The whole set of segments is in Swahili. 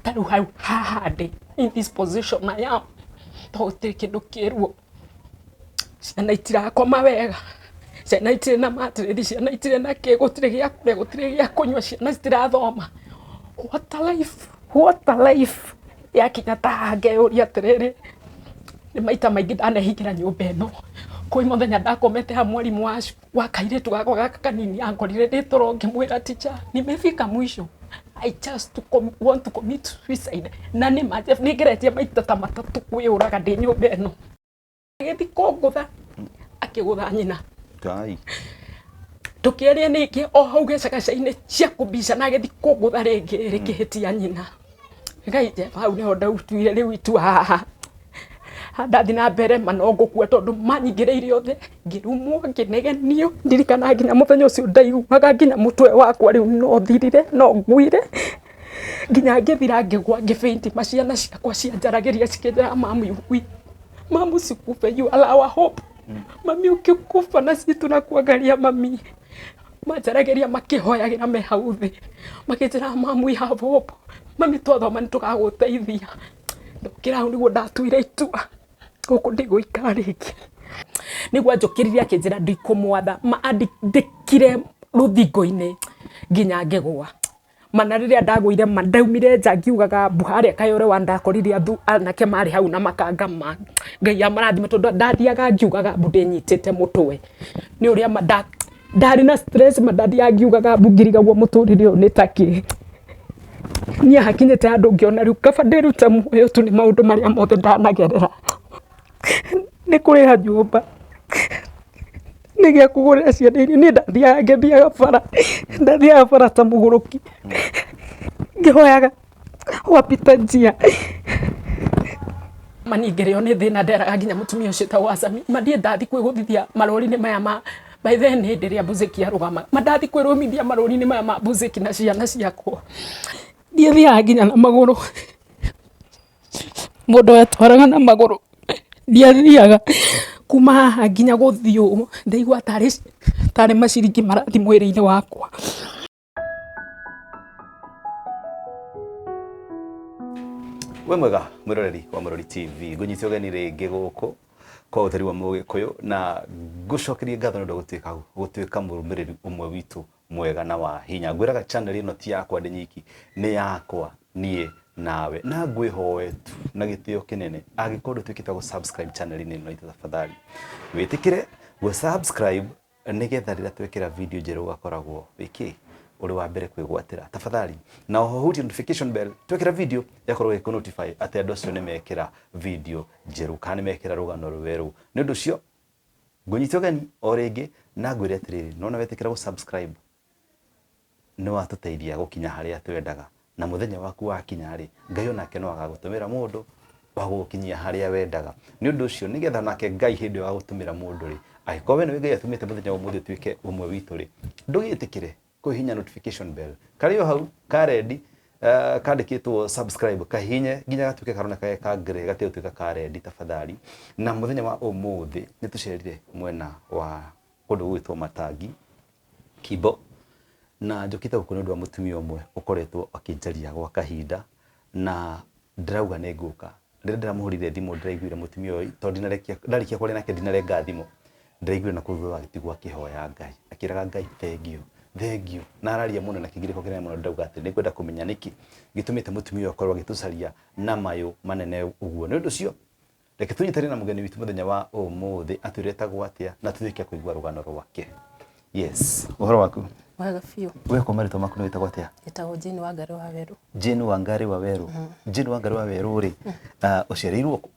Taru hau hahande in this position I am. Tote kindu kiruo. Ciana itirakoma wega. Ciana itire na matirĩthi, ciana itire na kĩ, gũtirĩ gĩa kũrĩa, gũtirĩ gĩa kũnyua, ciana citirathoma. What a life, what a life. Yakinya ta ngeyũria atĩrĩrĩ, nĩ maita maingĩ ndanehingĩra nyũmba ĩno. Kwĩ mũthenya ndakomete ha mwarimu wa kairĩtu gakwa gaka kanini ankorire ndĩ toro ngĩmwĩra teacher, nimefika mwisho. I just want to commit suicide. Na nĩma nĩngeretie maita ta matatũ kwĩyũraga ndĩ nyũmba ĩno. Agĩthiĩ kũngũtha, akĩgũtha nyina. Ngai. Tukĩaria ningĩ o hau gĩcagaca-inĩ cia kũmbica na agĩthiĩ kũngũtha rĩngĩ rĩkĩhĩtia nyina. Ngai Jehova hau nĩho ndautire rĩu itua haha. Ndathi na mbere mano ngũkua tondũ manyingĩrĩire othe, ngĩrumwo, ngĩnegenio, ndirikana nginya mũthenya ũcio ndaiguaga nginya mũtwe wakwa rĩu no thirire, no nguire. Nginya ngĩthira ngĩgwa ngĩbĩinti, ciana ciakwa cianjaragĩria cikĩnjĩra mamu sikufe, you are our hope. Mami ukikufa na sisi tunakuangalia mami. Manjaragĩria makĩhoyagĩra me hau thĩ. Makĩnjĩra mamu we have hope. Mami twathoma nĩtũgagũteithia. Ndokĩra hau nĩguo ndatuire itua. Gũkũ ndigũikara rĩngĩ. Nĩguo njũkĩrire akĩnjĩra ndikũmwatha, andĩkire rũthingo-inĩ nginya ngĩgũa. Mana rĩrĩa ndagũire ndaumire nja ngiugaga Buhari Kayore wa ndakorire anake marĩ hau na makanga ma Ngai amarathime tondũ ndathiaga ngiugaga ndĩnyitĩte mũtwe. Nĩ ũrĩa ndarĩ na stress ndathiaga ngiugaga ngirigagwo mũtũrĩre ũyũ nĩ takĩ. Niĩ hakinyĩte handũ ngĩona rĩu kaba ndĩrute muoyo tu nĩ maũndũ marĩa mothe ndanagerera. Nĩ kũrĩha nyũmba, nĩ gĩa kũgũrĩra ciana irio, niĩ ndathiaga ndathiaga bara ta mũgũrũki ngĩhoyaga wapita njia. Maningĩrĩo nĩ thĩna nderaga nginya mũtumia ũcio ta Wasami, ndiĩ ndathi kwĩgũthithia marori-inĩ maya ma by then hĩndĩ ĩrĩa Buzeki arũgama, ndathi kwĩrũmithia marori-inĩ maya ma Buzeki na ciana ciakwa. Ndiathiaga nginya na magũrũ, mũndũ etwaraga na magũrũ, ndiathiaga kuma haha nginya gũthiĩ ũũ, ndaigua tarĩ maciringi marathi mwĩrĩ-inĩ wakwa. We mwega mwĩroreri wa Mũrori TV, ngũnyitio ũgeni rĩngĩ gũkũ kwa ũtheri wa Mũgĩkũyũ na ngũcokerie ngatho nĩ ũndũ gũtuĩka mũrũmĩrĩri ũmwe witũ mwega na wa hinya. Ngwĩraga channel ĩno ti yakwa ndĩ nyiki, nĩ yakwa niĩ nawe, na ngwĩhoe tu na gĩtĩo kĩnene angĩkorwo ndũtuĩkĩte gũ-subscribe channel-inĩ ĩno itũ tafadhali wĩtĩkĩre gũ-subscribe nĩgetha rĩrĩa twĩkĩra video njerũ ũgakoragwo wĩkĩ ũrĩ wa mbere kwĩgwatĩra tafadhali, na oho hutia notification bell twĩkĩra video yakorwo ĩkũ-notify atĩ andũ acio nĩmekĩra video njerũ kana nĩmekĩra rũgano rwerũ. Nĩ ũndũ ũcio ngũnyitio ũgeni o rĩngĩ na ngwĩre atĩrĩrĩ, nona wetĩkĩra gũ-subscribe nĩ watũteithia gũkinya harĩa twendaga, na mũthenya waku wakinya rĩ, Ngai onake no agagũtũmĩra mũndũ wa gũgũkinyia harĩa wendaga. Nĩ ũndũ ũcio nĩgetha nake Ngai hĩndĩ ĩyo agũtũmĩra mũndũ rĩ, angĩkorwo we nĩwe Ngai atũmĩte mũthenya ũmũthĩ ũtuĩke ũmwe witũ rĩ, ndũgĩtĩkĩre kũhihinya notification bell karĩ o hau ka ready, kandĩkĩtwo subscribe, kahihinye nginya gatuĩke karoneka ka grey gatigũtuĩka ka red tafadhali. Na mũthenya wa ũmũthĩ nĩ tũcerire mwena wa kũndũ gwĩtwo Matangi Kimbo, na njũkĩte gũkũ nĩ ũndũ wa mũtumia ũmwe ũkoretwo akĩnjaria gwa kahinda, na ndĩrauga nĩ ngũka. Rĩrĩa ndĩramũhũrire thimũ ndĩraiguire mũtumia ũyũ tondũ ndarĩkia kwaria nake ndinarenga thimũ, ndĩraiguire na kũu thutha agĩtigwo akĩhoya Ngai, akĩraga Ngai thengiũ, na araria mũno na kĩgirĩko kĩnene mũno. Ndauga atĩ nĩngwenda kũmenya nĩkĩ gĩtũmĩte mũtumia ũyũ akorwo agĩtũcaria na mayũ manene ũguo. Nĩ ũndũ ũcio reke tũnyitanĩre na mũgeni witũ mũthenya wa ũmũthĩ atwĩre etagwo atĩa na tũtuĩke kũigua rũgano rwake. Yes, ũhoro waku? Wega biũ. We kwa marĩtwa maku nĩ wĩtagwo atĩa? Njĩtagwo Jane Wangari Waweru. Jane Wangari Waweru. Jane Wangari Waweru rĩ, ũciarĩirwo kũ?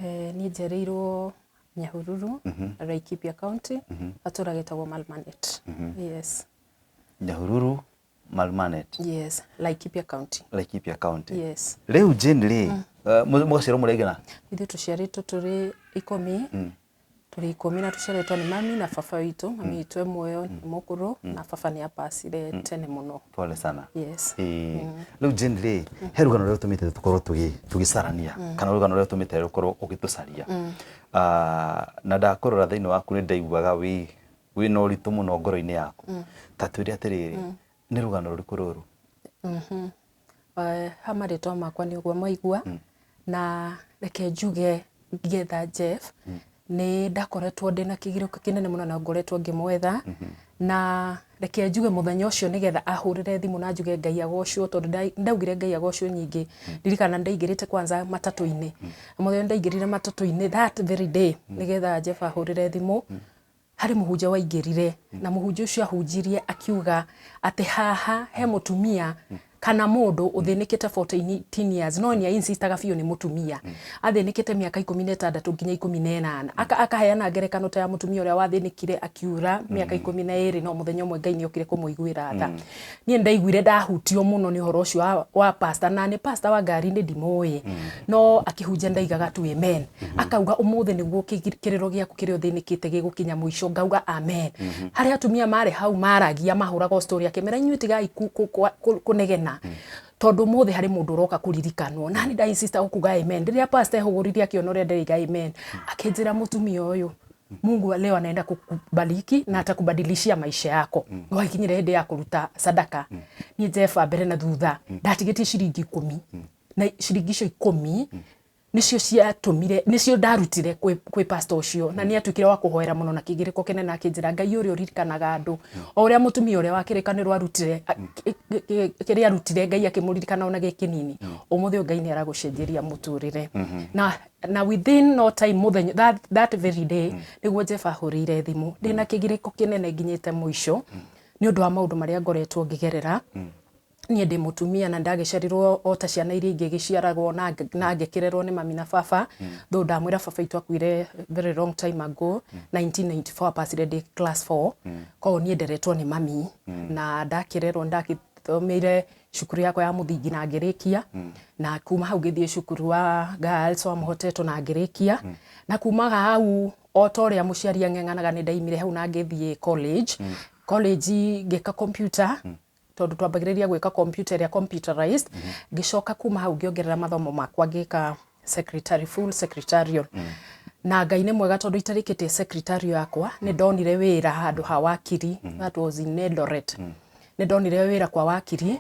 Niĩ njiarĩirwo Nyahururu, Laikipia County, atũra getagwo Malmanet. Yes. Nyahururu, Malmanet. Yes, Laikipia County. Laikipia County. Yes. Rĩu Jane rĩ, mũgaciarwo mũraigana? Ithuĩ tũciarĩtwo tũrĩ 10. Tũrĩ 10 na tũciarĩtwo nĩ mami na baba witũ. Mami witũ muoyo nĩ mũkũrũ na baba nĩ apacire tene mũno. Pole sana. Yes. Rĩu Jane rĩ, he rũgano rũrĩa ũtũmĩte tũkorwo tũgĩcarania kana rũgano rũrĩa ũtũmĩte rũkorwo ũgĩtũcaria. Na ndakũrora thĩinĩ waku nĩ ndaiguaga wĩna ũritũ mũno ngoro-inĩ yaku. Ta twĩre atĩrĩrĩ, nĩ rũgano rũrĩkũ rũrũ? Hamarĩtwa makwa nĩ ũguo mwaigua na reke njuge ngetha Jeff nĩ ndakoretwo ndĩna kĩgirũko kĩnene mũno na ngoretwo ngĩmwetha na reke njuge mũthenya ũcio nĩgetha ahũrĩre thimũ na njuge Ngai agocwo tondũ ndaugire Ngai agocwo nyingĩ ndirikana ndaingĩrĩte kwanza matatũ-inĩ mũthenya ndaingĩrire matatũ-inĩ that very day nĩgetha Jeff ahũrĩre thimũ harĩ mũhunjia waingĩrire na mũhunjia ũcio ahunjirie akiuga atĩ haha he mũtumia kana mũndũ ũthĩnĩkĩte 14 years no nĩ insistaga biũ nĩ mũtumia athĩnĩkĩte mĩaka 16 nginya 18 akaheana ngerekano ta ya mũtumia ũrĩa wathĩnĩkire akiura mĩaka 12 no mũthenya ũmwe Ngai nĩokire kũmũiguĩra tha niĩ ndaiguire ndahutio mũno nĩ ũhoro ũcio wa pastor na nĩ pastor wa ngari-inĩ ndimũĩ no akĩhunjia ndaigaga tu amen akauga ũmũthĩ nĩguo kĩrĩro gĩaku kĩrĩa ũthĩnĩkĩte gĩgũkinya mũico ngauga amen harĩa atumia marĩ hau maragia mahũraga story akĩmera inyuĩ tigai kũnegena tondũ mũthĩ harĩ mũndũ ũroka kũririkanwo na nĩ nda insista kuga amen rĩrĩa pastor ehũgũririe akĩona ũrĩa ndĩrĩga amen akĩnjĩra mũtumia ũyũ Mungu leo anaenda kukubariki na atakubadilishia maisha yako no ikinyire hĩndĩ ya kũruta sadaka niĩ Jeff mbere na thutha ndatigĩtie ciringi 10 na ciringi icio 10 nicio ciatũmire nicio ndarutire kwĩ pastor ũcio na nĩ atuĩkire wa kũhoera mũno na kĩgirĩko kĩnene akĩnjĩra Ngai ũrĩa ũririkanaga andũ o ũrĩa mũtumia ũrĩa wa kĩrĩkanĩro arutire kĩrĩa arutire Ngai akĩmũririkana ona gĩkĩnini ũmũthĩ Ngai nĩ aragũcenjeria mũtũrĩre na within no time mũthenya that very day nĩguo Jeff ahũrĩire thimũ ndĩna kĩgirĩko kĩnene nginyĩte mũico nĩ ũndũ wa maũndũ marĩa ngoretwo ngĩgerera niĩ ndĩ mũtumia na ndagĩciarirwo o ta ciana iria ingĩ gĩciaragwo na ngĩkĩrerwo nĩ mami na baba though ndamwĩra baba itu akuire very long time ago 1994 pasire ndĩ class 4 koguo niĩ nderetwo nĩ mami na ndakĩrerwo ndagĩthomeire cukuru yakwa ya mũthingi na ngĩrĩkia na kuma hau ngĩthiĩ cukuru wa girls wa mũhotetwo na ngĩrĩkia na kuma hau o ta ũrĩa mũciari ang'eng'anaga nĩ ndaimire hau na ngĩthiĩ college ngĩka computer tondũ twambagĩrĩria gwĩka computer ya computerized ngĩcoka kuma hau ngĩongerera mathomo makwa ngĩka full secretarial na Ngai nĩ mwega tondũ itarĩkĩtie secretarial yakwa nĩ ndonire wĩra handũ ha wakiri that was in Eldoret nĩ ndonire wĩra kwa wakiri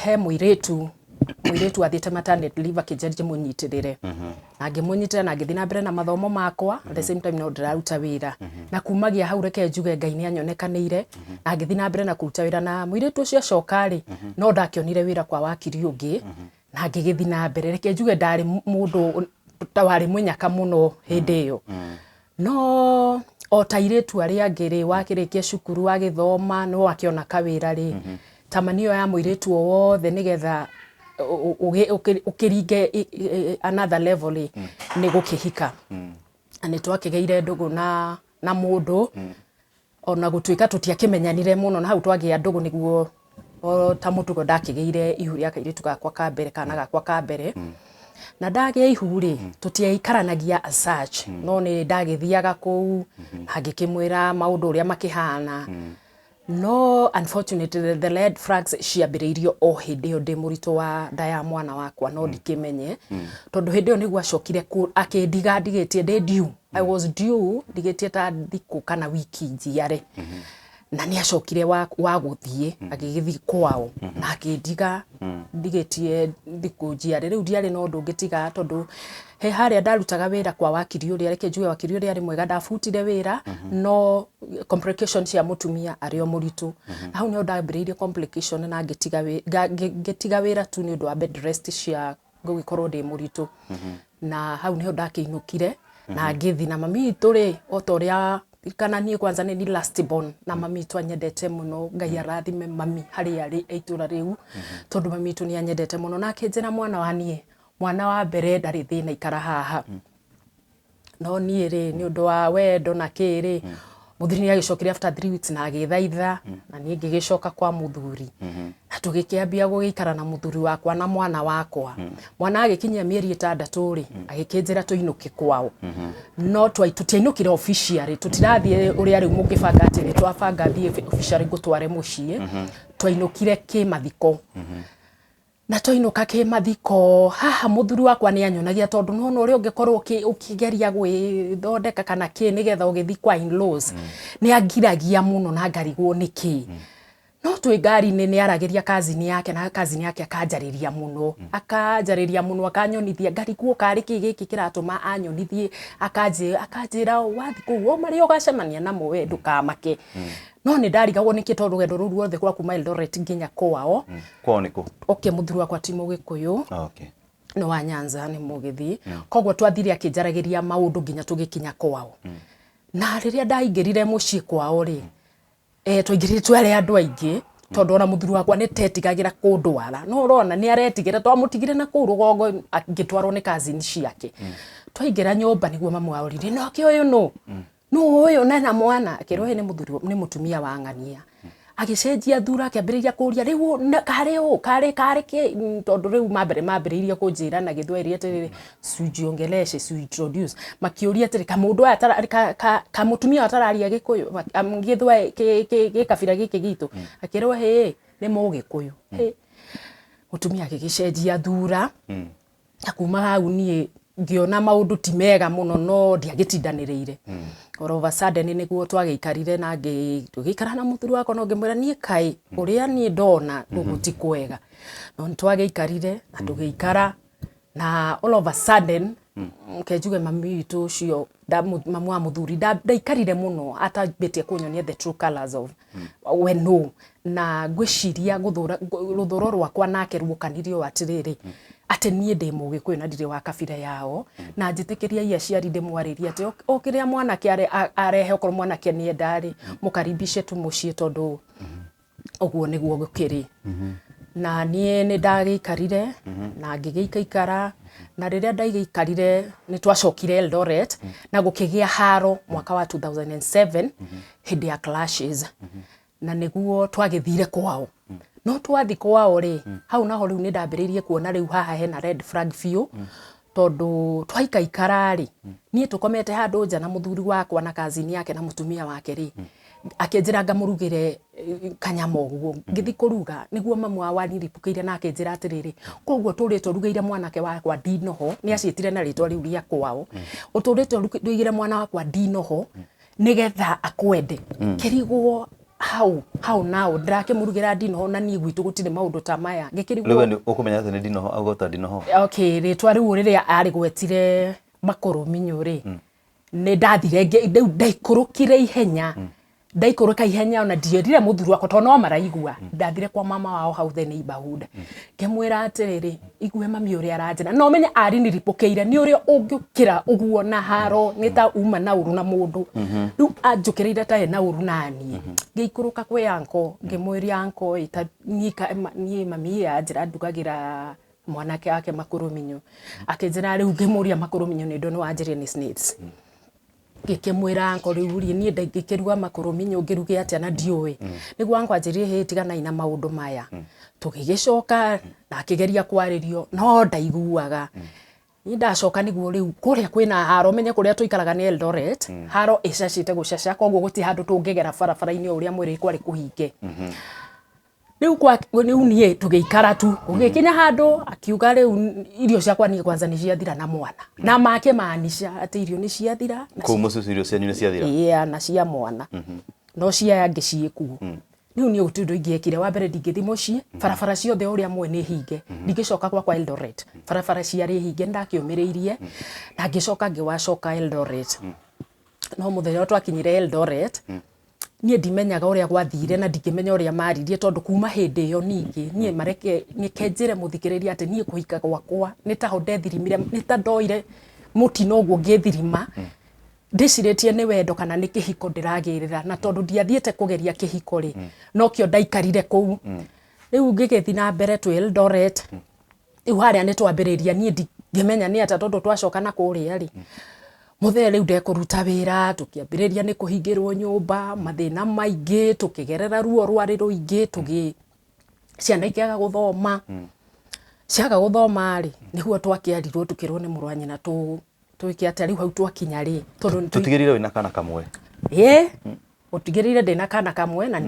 he mũirĩtu athiĩte maternity leave akĩnjĩra mũnyitĩrĩre na ngĩmũnyitĩra na ngĩthiĩ na mbere na mathomo makwa at the same time no ndĩraruta wĩra na kumagia hau reke njuge Ngai nĩ anyonekanĩire na ngĩthiĩ na mbere na kũruta wĩra na mũirĩtu ũcio acokarĩ no ndakĩonire wĩra kwa wakiri ũngĩ na ngĩgĩthiĩ na mbere reke njuge ndarĩ mũndũ ta warĩ mũnyaka mũno hĩndĩ ĩyo no o ta airĩtu arĩa angĩ wakĩrĩkia cukuru wagĩthoma no akĩona kawĩra rĩ tamanio ya mũirĩtu o wothe nĩgetha ukiringe another level nĩ gũkĩhika nĩ twakĩgeire ndũgũ na mũndũ ona gũtuĩka tũtiakĩmenyanire mũno na hau twagĩa ndũgũ nĩguo ta mũtugo ndakĩgeire ihu rĩa kairĩtu gakwa ka mbere kana gakwa ka mbere na ndagĩa ihu rĩ tũtiaikaranagia as such no nĩ ndagĩthiaga kũu hangĩkĩmwĩra maũndũ ũrĩa makĩhana no unfortunately the red flags ciambĩrĩirio o hĩndĩ ĩyo ndĩ mũritũ wa nda ya mwana wakwa no ndikĩmenye tondũ hĩndĩ ĩyo nĩguo acokire akĩndiga ndigĩtie ndĩ due I was due ndigĩtie ta thikũ kana wiki njiare na nĩ acokire wa gũthiĩ agĩgĩthiĩ kwao na akĩndiga ndigĩtie thikũ njiare rĩu ndiarĩ na ũndũ ũngĩtiga tondũ he harĩa ndarutaga wĩra kwa wakiri ũrĩa reke njuge wakiri ũrĩa arĩ mwega ndabutire wĩra no complications cia mũtumia arĩ o mũritũ na hau nĩho ndambĩrĩirie complication na ngĩtiga wĩra tu nĩ ũndũ wa bed rest cia gũgĩkorwo ndĩ mũritũ na hau nĩho ndakĩinũkire na ngĩthiĩ na mami itũ rĩ o ta ũrĩa kana niĩ kwanza nĩ last born na mami itũ anyendete mũno Ngai arathime mami harĩa arĩ itũra rĩu tondũ mami itũ nĩ anyendete mũno na akĩnjĩra mwana wa mbere ndarĩ thĩna ikara haha no niĩ rĩ nĩ ũndũ wa wendo na kĩrĩ mũthuri nĩ agĩcokire after 3 weeks na agĩthaitha na niĩ ngĩgĩcoka kwa mũthuri na tũgĩkĩambia gũgĩikara na mũthuri wakwa na mwana wakwa mwana agĩkinyia mĩeri 6 rĩ agĩkĩnjĩra tũinũke kwao no tũtiainũkire officially tũtirathiĩ ũrĩa rĩu mũngĩbanga atĩ nĩ twabanga thiĩ officially gũtware mũciĩ twainũkire kĩmathiko na twainũka kĩmathiko haha mũthuri wakwa nĩ anyonagia tondũ no ũrĩa ũngĩkorwo ũkĩgeria gwĩthondeka kana kĩ nĩgetha ũgĩthiĩ kwa in-laws nĩ angiragia mũno na ngarigwo nĩkĩ no twĩ ngari-inĩ nĩ arageria kazini yake na kazini yake akanjarĩria mũno akanyonithia ngarigwo karĩ kĩ gĩkĩ kĩratũma anyonithie akanjĩra wathi kũu marĩ ũgacemania namo we ndũkamake no nĩ ndarigagwo nĩkĩ tondũ rũgendo rũu ruothe rwa kuma Eldoret nginya kwao nĩ kũ okay mũthuri wakwa ti Mũgĩkũyũ no wa Nyanza nĩ Mũgĩthii koguo twathire akĩnjaragĩria maũndũ nginya tũgĩkinya kwao na rĩrĩa ndaingĩrire mũciĩ kwao rĩ twaingĩrire twarĩ andũ aingĩ tondũ ona mũthuri wakwa nĩ tetigagĩra kũndwara no ũrona nĩ aretigĩra twamũtigire na kũu rũgongo angĩtwarwo nĩ kazini ciake twaingĩra nyũmba nĩguo mamu aũrire no kĩ ũyũ no ũyũ na mwana akĩrwo nĩ mũtumia wa ng'ania agĩcenjia thura akĩambĩrĩria kũria rĩu karĩ tondũ rĩu mambĩrĩirie kũnjĩra na Gĩthwaĩri atĩrĩrĩ sujiongeleshe introduce makĩũria atĩrĩ kamũndũ aya kamũtumia atararia Gĩkũyũ Gĩthwaĩri kabira gĩkĩ gitũ akĩrwo nĩ Mũgĩkũyũ mũtumia agĩcenjia thura akuma hau niĩ ngiona maũndũ ti mega mũno no ndiagĩtindanĩrĩire all of a sudden nĩguo twagĩikarire na tũgĩikara na mũthuri wakwa no ngĩmwĩra niĩ kaĩ ũrĩa niĩ ndona gũti kwega no nĩtwagĩikarire na tũgĩikara na all of a sudden kenjuge mami witũ ũcio mamu wa mũthuri ndaikarire mũno atambĩtie kũnyonia the true colors of we no na ngwĩciria rũthũro rwakwa nake ruokanirio atĩrĩrĩ atĩ niĩ ndĩ Mũgĩkũyũ na ndirĩ wa kabira yao na njĩtĩkĩria aciari ndĩmwarĩrie atĩ o kĩrĩa mwanake arehe okorwo mwanake nĩ endarĩ mũkaribishe tu mũciĩ tondũ ũguo nĩguo gũkĩrĩ na niĩ nĩ ndagĩikarire na ngĩgĩikara na rĩrĩa ndaigĩikarire nĩ twacokire Eldoret na gũkĩgĩa haro mwaka wa 2007 hĩndĩ ya clashes na nĩguo twagĩthire kwao no twathi kwao rĩ hau naho rĩu nĩ ndambĩrĩirie kuona rĩu haha hena red flag biũ tondũ twaikaikara rĩ niĩ tũkomete handũ nja na mũthuri wakwa na kazini yake na mũtumia wake rĩ akĩnjĩra ngamũrugĩre kanyama ũguo ngĩthi kũruga nĩguo mamu wa waniripũkĩire na akĩnjĩra atĩrĩrĩ koguo tũrĩtwo rugĩire mwanake wakwa ndinoho nĩ aciĩtire na rĩtwa rĩu rĩa kwao ũtũrĩtwo rugĩire mwana wakwa ndinoho nĩgetha akwende kĩrigwo hau nao ndirakĩmũrugĩra ndinoho na niĩ gwitũ gũtirĩ maũndũ ta maya ngĩkĩrigwo rĩu ũkũmenya atĩ nĩ ndinoho augota ndinoho okay rĩtwa rĩu rĩrĩa arĩgwetire Makũrũminyũ rĩ nĩ ndathire ndaikũrũkire ihenya ndaikũrũka ihenya ona ndierire mũthuri wakwa tondũ no maraigua ndathire kwa mama wao hau the neighborhood ngĩmwĩra atĩrĩrĩ igue mami ũrĩa aranjĩra no menye ariniripũkĩire nĩ ũrĩa ũngĩũkĩra ũguo na haro nĩ ta uma na ũru na mũndũ rĩu anjũkĩrĩire ta na ũru na niĩ ngĩikũrũka kwĩ anko ngĩmwĩria anko niĩ mami yanjĩra ndugagĩra mwanake wake Makũrũminyũ akĩnjĩra rĩu ngĩmũria Makũrũminyũ nĩ ndona wanjĩrie nĩ snakes ngĩkĩmwĩra anko rĩu niĩ ndingĩkĩruga Makũrũminyũ ngĩruge atĩa na ndiũĩ nĩguo anko anjĩrie tiganai na maũndũ maya tũgĩgĩcoka na akĩgeria kwarĩrio no ndaiguaga niĩ ndacoka nĩguo rĩu kũrĩa kwĩna haro menye kũrĩa tũikaraga nĩ Eldoret haro ĩcacĩte gũcaca koguo gũtirĩ handũ tũngĩgera barabara-inĩ ũrĩa mwĩrĩ kwarĩ kũhinge rĩu niĩ tũgĩikara tu ũgĩkinya handũ akiuga rĩu irio ciakwa niĩ kwanza nĩ ciathira na mwana na make maanisha atĩ irio nĩ ciathira kũu mũciĩ irio cianyu nĩ ciathira na cia mwana no cia angĩ ciĩkuo rĩu niĩ gũtirĩ ũndũ ingĩekire wa mbere ndingĩthi mũciĩ barabara ciothe ũrĩa mwe nĩ hinge ndingĩcoka gwakwa Eldoret barabara ciarĩ hinge ndakĩũmĩrĩirie na ngĩcoka ngĩwacoka Eldoret no mũthenya twakinyire Eldoret niĩ ndimenyaga ũrĩa gwathire na ndingĩmenya ũrĩa maririe tondũ kuma hĩndĩ ĩyo ningĩ niĩ mareke nĩkenjĩre mũthikĩrĩria atĩ niĩ kũhika gwakwa nĩ taho ndethirimire nĩ ta ndoire mũtino ũguo ngĩthirima ndĩcirĩtie nĩ wendo kana nĩ kĩhiko ndĩragĩrĩra na tondũ ndiathiĩte kũgeria kĩhiko rĩ no kĩo ndaikarire kũu rĩu ngĩgĩthi na mbere twĩ Eldoret rĩu harĩa nĩ twambĩrĩria niĩ ndingĩmenya nĩ atĩa tondũ twacoka na kũrĩa rĩ mũthee rĩu ndekũruta wĩra tũkĩambĩrĩria nĩ kũhingĩrwo nyũmba mathĩna maingĩ tũkĩgerera ruo rwarĩ rũingĩ ciana ikĩaga gũthoma ciaga gũthoma rĩ nĩguo twakĩarirwo tũkĩrwo nĩ mũrũ wa nyina twĩke atĩa rĩu hau twakinya rĩ tondũ tũtigĩrĩire wĩna kana kamwe ũtigĩrĩire ndĩna kana kamwe na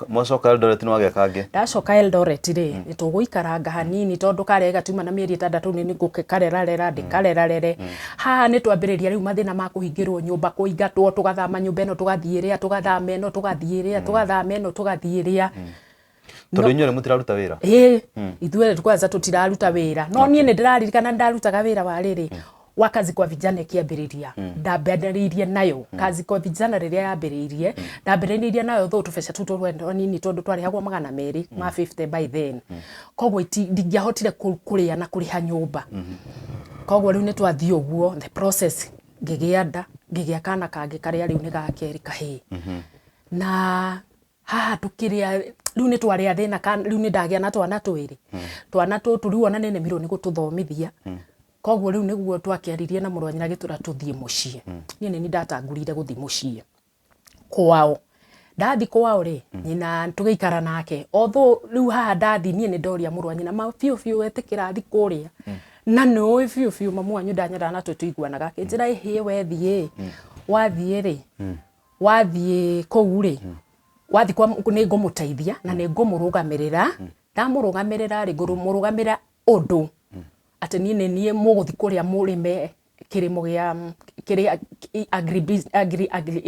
mwacoka Eldoret nĩ wagĩa kangĩ ndacoka Eldoret rĩ nĩ tũgũikaranga hanini tondũ karĩa gatuma na mĩeri 6 nĩ ngũkarerarera ndĩkarerarere haha nĩ twambĩrĩria rĩu mathĩna ma kũhingĩrwo nyũmba kũingatwo tũgathama nyũmba ĩno tũgathiĩ ĩrĩa tũgathama ĩno tũgathiĩ ĩrĩa tũgathama ĩno tũgathiĩ ĩrĩa tondu inyuĩ mũtiraruta wĩra ithuĩ kwanza tutiraruta wĩra no niĩ nĩ ndĩraririkana ndarutaga wĩra wa rĩrĩ wa kazi kwa vijana ikiambĩrĩria ndambĩrĩirie nayo kazi kwa vijana rĩrĩa yambĩrĩirie ndambĩrĩirie nayo though tũbeca tu tũrwenda nini tondũ twarĩhagwo 200 ma 50 by then koguo ndingĩahotire kũrĩa na kũrĩha nyũmba koguo rĩu nĩ twathiĩ ũguo the process ngĩgĩa nda ngĩgĩa kana kangĩ karĩa rĩu nĩ gakeri kahĩĩ na haha tukĩrĩa rĩu nĩ twarĩa thĩna rĩu nĩ ndagĩa na twana twĩrĩ twana tũtũ rĩu ona nĩ nemirwo nĩ gũtũthomithia koguo rĩu nĩguo twakĩaririe na mũrũ wa nyina gĩtũra tũthiĩ mũciĩ niĩ nĩ ndatangurire gũthiĩ mũciĩ kwao ndathi kwao rĩ nyina tũgĩikara nake although rĩu haha ndathi niĩ nĩ ndoria mũrũ wa nyina ma biũ etĩkĩra thi kũrĩa na nĩ biũ mamu wanyu ndanyenda na tũiguanaga kĩnjĩra ĩhĩ wethiĩ wathiĩ rĩ wathiĩ kũu rĩ wathi kwa nĩ ngũmũteithia na nĩ ngũmũrũgamĩrĩra ndamũrũgamĩrĩra rĩ ngũmũrũgamĩrĩra ũndũ atĩ niĩ mũgũthi kũrĩa mũrĩme kĩrĩmo gĩa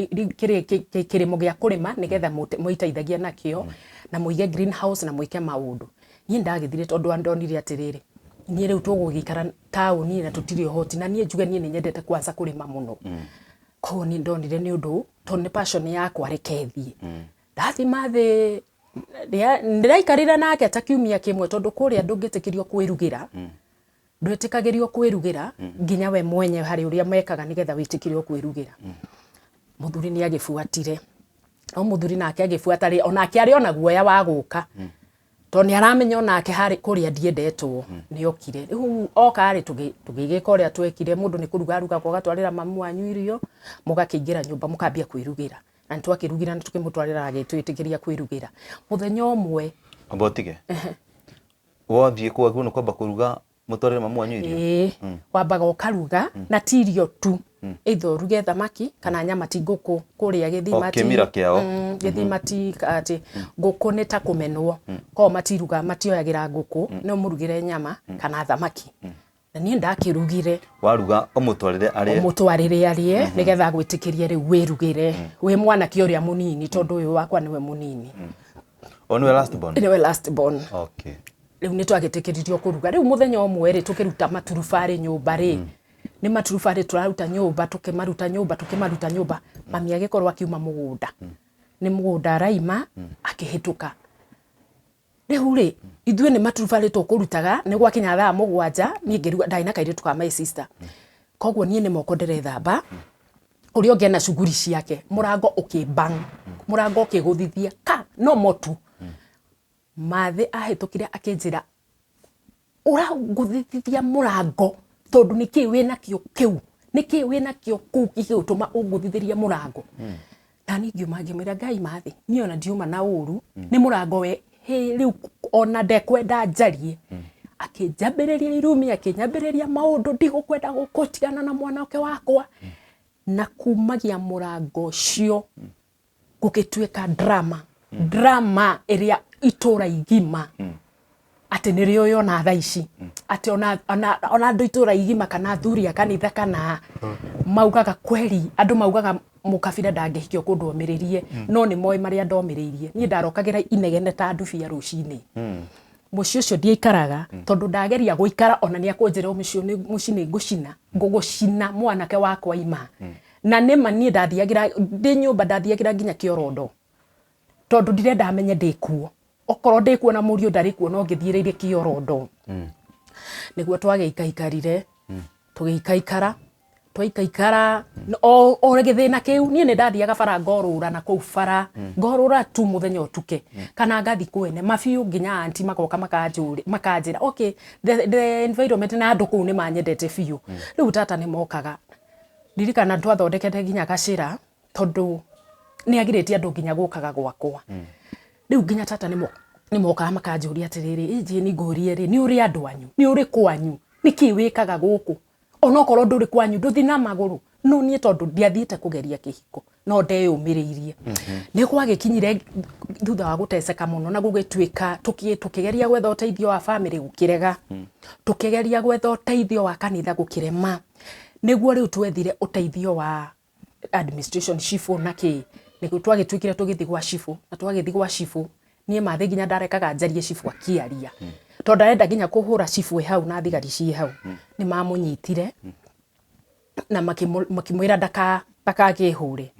kĩrĩmo gĩa kũrĩma nĩgetha mũiteithagia nakĩo na mũige greenhouse na mwĩke maũndũ niĩ ndagĩthire tondũ andonire atĩrĩrĩ niĩ rĩu tũgũgĩikara taũni na tũtirĩ ũhoti na niĩ njuge niĩ nĩ nyendete kwanza kũrĩma mũno koguo niĩ ndonire nĩ ũndũ tondũ nĩ passion yakwa reke thiĩ ndathima thĩ ndĩraikarĩra nake ta kiumia kĩmwe tondũ kũrĩa ndũngĩtĩkĩrio kwĩrugĩra ndwĩtĩkagĩrio kwĩrugĩra nginya we mwenye harĩ ũrĩa mekaga nĩgetha wĩtĩkĩrio kwĩrugĩra mũthuri nĩ agĩbuatire no mũthuri nake agĩbuata onake arĩ ona guoya wa gũka tondũ nĩ aramenya onake harĩ kũrĩa ndiendetwo nĩ okire rĩu oka rĩ tũgĩgĩka ũrĩa twekire mũndũ nĩ kũruga kwa gatwarĩra mamu wanyu irio mũgakĩingĩra nyũmba mũkambia kwĩrugĩra na nĩ twakĩrugĩra na tũkĩmũtwarĩra agĩtwĩtĩkĩria kwĩrugĩra mũthenya ũmwe Obotige wathiĩ kwa guo nĩ kwamba kũruga mũtwarĩre mamu wanyu irio wambaga ũkaruga na ti irio tu either uruge thamaki kana nyama ti ngũkũ kũrĩa gĩthimati kĩmira kĩao gĩthimati atĩ ngũkũ nĩ ta kũmenwo ko matiruga matioyagĩra ngũkũ no mũrugĩre nyama kana thamaki na niĩ ndakĩrugire waruga ũmũtwarĩre arĩe nĩgetha gwĩtĩkĩrie rĩu wĩrugĩre wĩ mwanake ũrĩa mũnini tondũ ũyũ wakwa nĩwe mũnini nĩwe last born nĩwe last born okay rĩu nĩ twagĩtĩkĩririo kũruga rĩu mũthenya ũmwe rĩ tũkĩruta maturubarĩ nyũmba rĩ nĩ maturubarĩ tũraruta nyũmba tũkĩmaruta nyũmba mami agĩkorwo akiuma mũgũnda nĩ mũgũnda araima akĩhĩtũka rĩu rĩ ithuĩ nĩ maturubarĩ tũkũrutaga nĩ gwakinya thaa 7 niĩ ngĩruga ndarĩ na kairĩtu ka my sister koguo niĩ nĩ moko ndĩrethamba ũrĩa ũngĩ na shughuli ciake mũrango ũkĩbang mũrango ũkĩgũthithia no motu mathĩ ahĩtũkire akĩnjĩra ũragũthithia mũrango tondũ nĩkĩ wĩna kĩo kĩu nĩkĩ wĩna kĩo kũu gĩgũtũma ũgũthithĩrie mũrango na niĩ ngiuma ngĩmwĩra Ngai mathĩ niĩ ona ndiuma na ũru nĩ mũrango we rĩu ona ndekwenda njarie akĩnjambĩrĩria irumi akĩnyambĩrĩria maũndũ ndigũkwenda gũkũtigana na mwanake wakwa na kumagia mũrango ũcio gũgĩtuĩka drama ĩrĩa itũra igima atĩ nĩrĩo yona thaa ici atĩ ona andũ itũra igima kana athuri a kanitha kana maugaga kweri andũ maugaga mũkabira ndangĩhikio kũndũ omĩrĩrie no nĩ moĩ marĩa ndomĩrĩirie niĩ ndarokagĩra inegene ta ndubia rũcinĩ mũciĩ ũcio ndiaikaraga tondũ ndageria gũikara ona nĩ akũnjĩra mũciĩ nĩ ngũgũcina mwanake wakwa ima na nĩma niĩ ndathiagĩra ndĩ nyũmba ndathiagĩra nginya kĩorondo tondũ ndirenda amenye ndĩkuo okorwo ndĩkuo na mũriũ ndarĩ kuo no ngĩthiĩrĩire kĩorondo nĩguo twagĩikaikarire tũgĩikaikara twaikaikara o gĩthĩna kĩu niĩ nĩ ndathiaga bara ngorũra na kũu bara ngorũra tu mũthenya ũtuke kana ngathi kwene mabiũ nginya anti magoka makanjĩra okay the environment na andũ kũu nĩ manyendete biũ rĩu tata nĩ mokaga ndirikana twathondekete nginya gacĩra tondũ nĩ agirĩtie andũ nginya gũkaga gwakwa rĩu nginya tata nĩ mokaga makanjũria atĩrĩrĩ ĩnjĩ nĩ ngũrie rĩ nĩ ũrĩ andũ anyu nĩ ũrĩ kwanyu nĩkĩ wĩkaga gũkũ onokorwo ndũrĩ kwanyu ndũthi na magũrũ no niĩ tondũ ndiathiĩte kũgeria kĩhiko no ndeyũmĩrĩirie nĩ gwagĩkinyire thutha wa gũteceka mũno na gũgĩtuĩka tũkĩgeria gwetha ũteithio wa family gũkĩrega tũkĩgeria gwetha ũteithio wa kanitha gũkĩrema nĩguo rĩu twethire ũteithio wa administration chifu na kĩ nĩguo twagĩtuĩkire tũgĩthi gwa chifu na twagĩthi gwa chifu nie mathe nginya ndarekaga njarie cibu akiaria tondu ndarenda nginya kuhura cibu hau na thigari cie hau ni mamunyitire na makimwira ndakagihure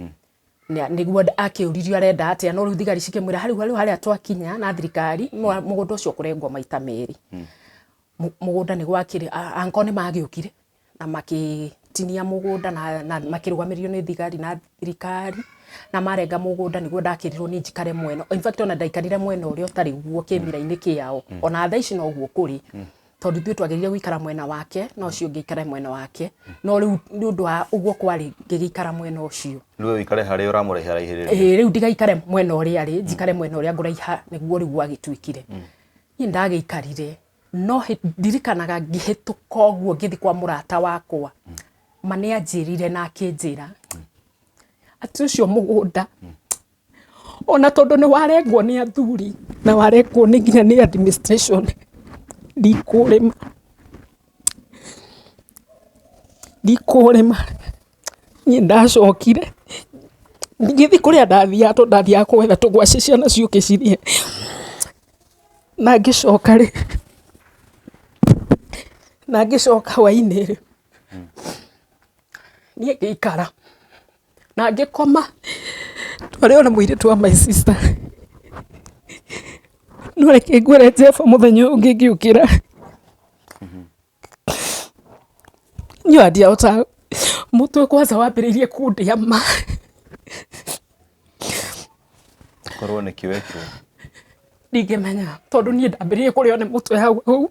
niguo akiuririo arenda atia no riu thigari cikimwira hariu haria twakinya na thirikari mugunda ucio kurengwo maita meri mugunda ni gwakire anko ni magiukire na makitinia mugunda na makirugamirio ni thigari na thirikari na marenga mugunda niguo ndakirirwo ni njikare mweno in fact ona ndaikarire mweno uria utari guo kimira-ini kiao ona thaa ici no guo kuri tondu ithuĩ twagĩrĩire gũikara mwena wake no ũcio ũngĩikare mwena wake no rĩu nĩ ũndũ wa ũguo kwarĩ ngĩgĩikara mwena ũcio rĩu ũikare harĩa ũramũrehe araihĩrĩria rĩu ndigaikare mwena ũrĩa arĩ njikare mwena ũrĩa ngũraiha nĩguo rĩu gwagĩtuĩkire niĩ ndagĩikarire no ndirikanaga ngĩhĩtũka ũguo ngĩthi kwa mũrata wakwa ma nĩ anjĩrire na akĩnjĩra atĩ ũcio mũgũnda ona tondu ni warengwo ni athuri na warengwo ni nginya ni administration ndikurima ni ndacokire ngithi kuria ndathia to ndathia kwetha tugwaci ciana ciuke cirie na ngicoka ri na ngicoka waini ri ni ngikara na ngikoma twari ona muiritu wa my sister no reke ngwire Jeff muthenya ungi ngiukira nyadia ota mutwe kwanza wambiririe kundiama korwo ni kiwetu ndigimenya tondu nie ndambiririe kurio ni mutwe hau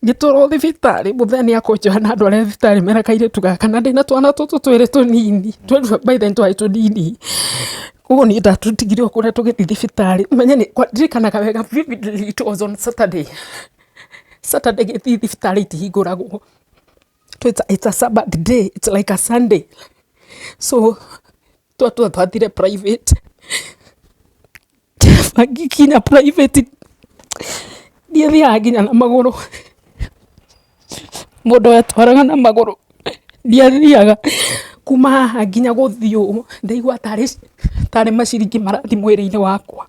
ngitoro thibitari muthenya akonjoha na andu aria thibitari merakaire tugaka na ndina twana tutu twiri tunini by then twari tunini koguo ni ndatutigire kuria tugithi thibitari menye ni ndirikanaga wega vividly it was on Saturday githi thibitari itihinguragwo it's a Sabbath day, it's like a Sunday, so twathire private magikinya private ndiathiaga nginya na maguru mundu etwaraga na maguru ndiathiaga kuma haha nginya guthio ndaigua tari maciringi marathi mwiri-ini wakwa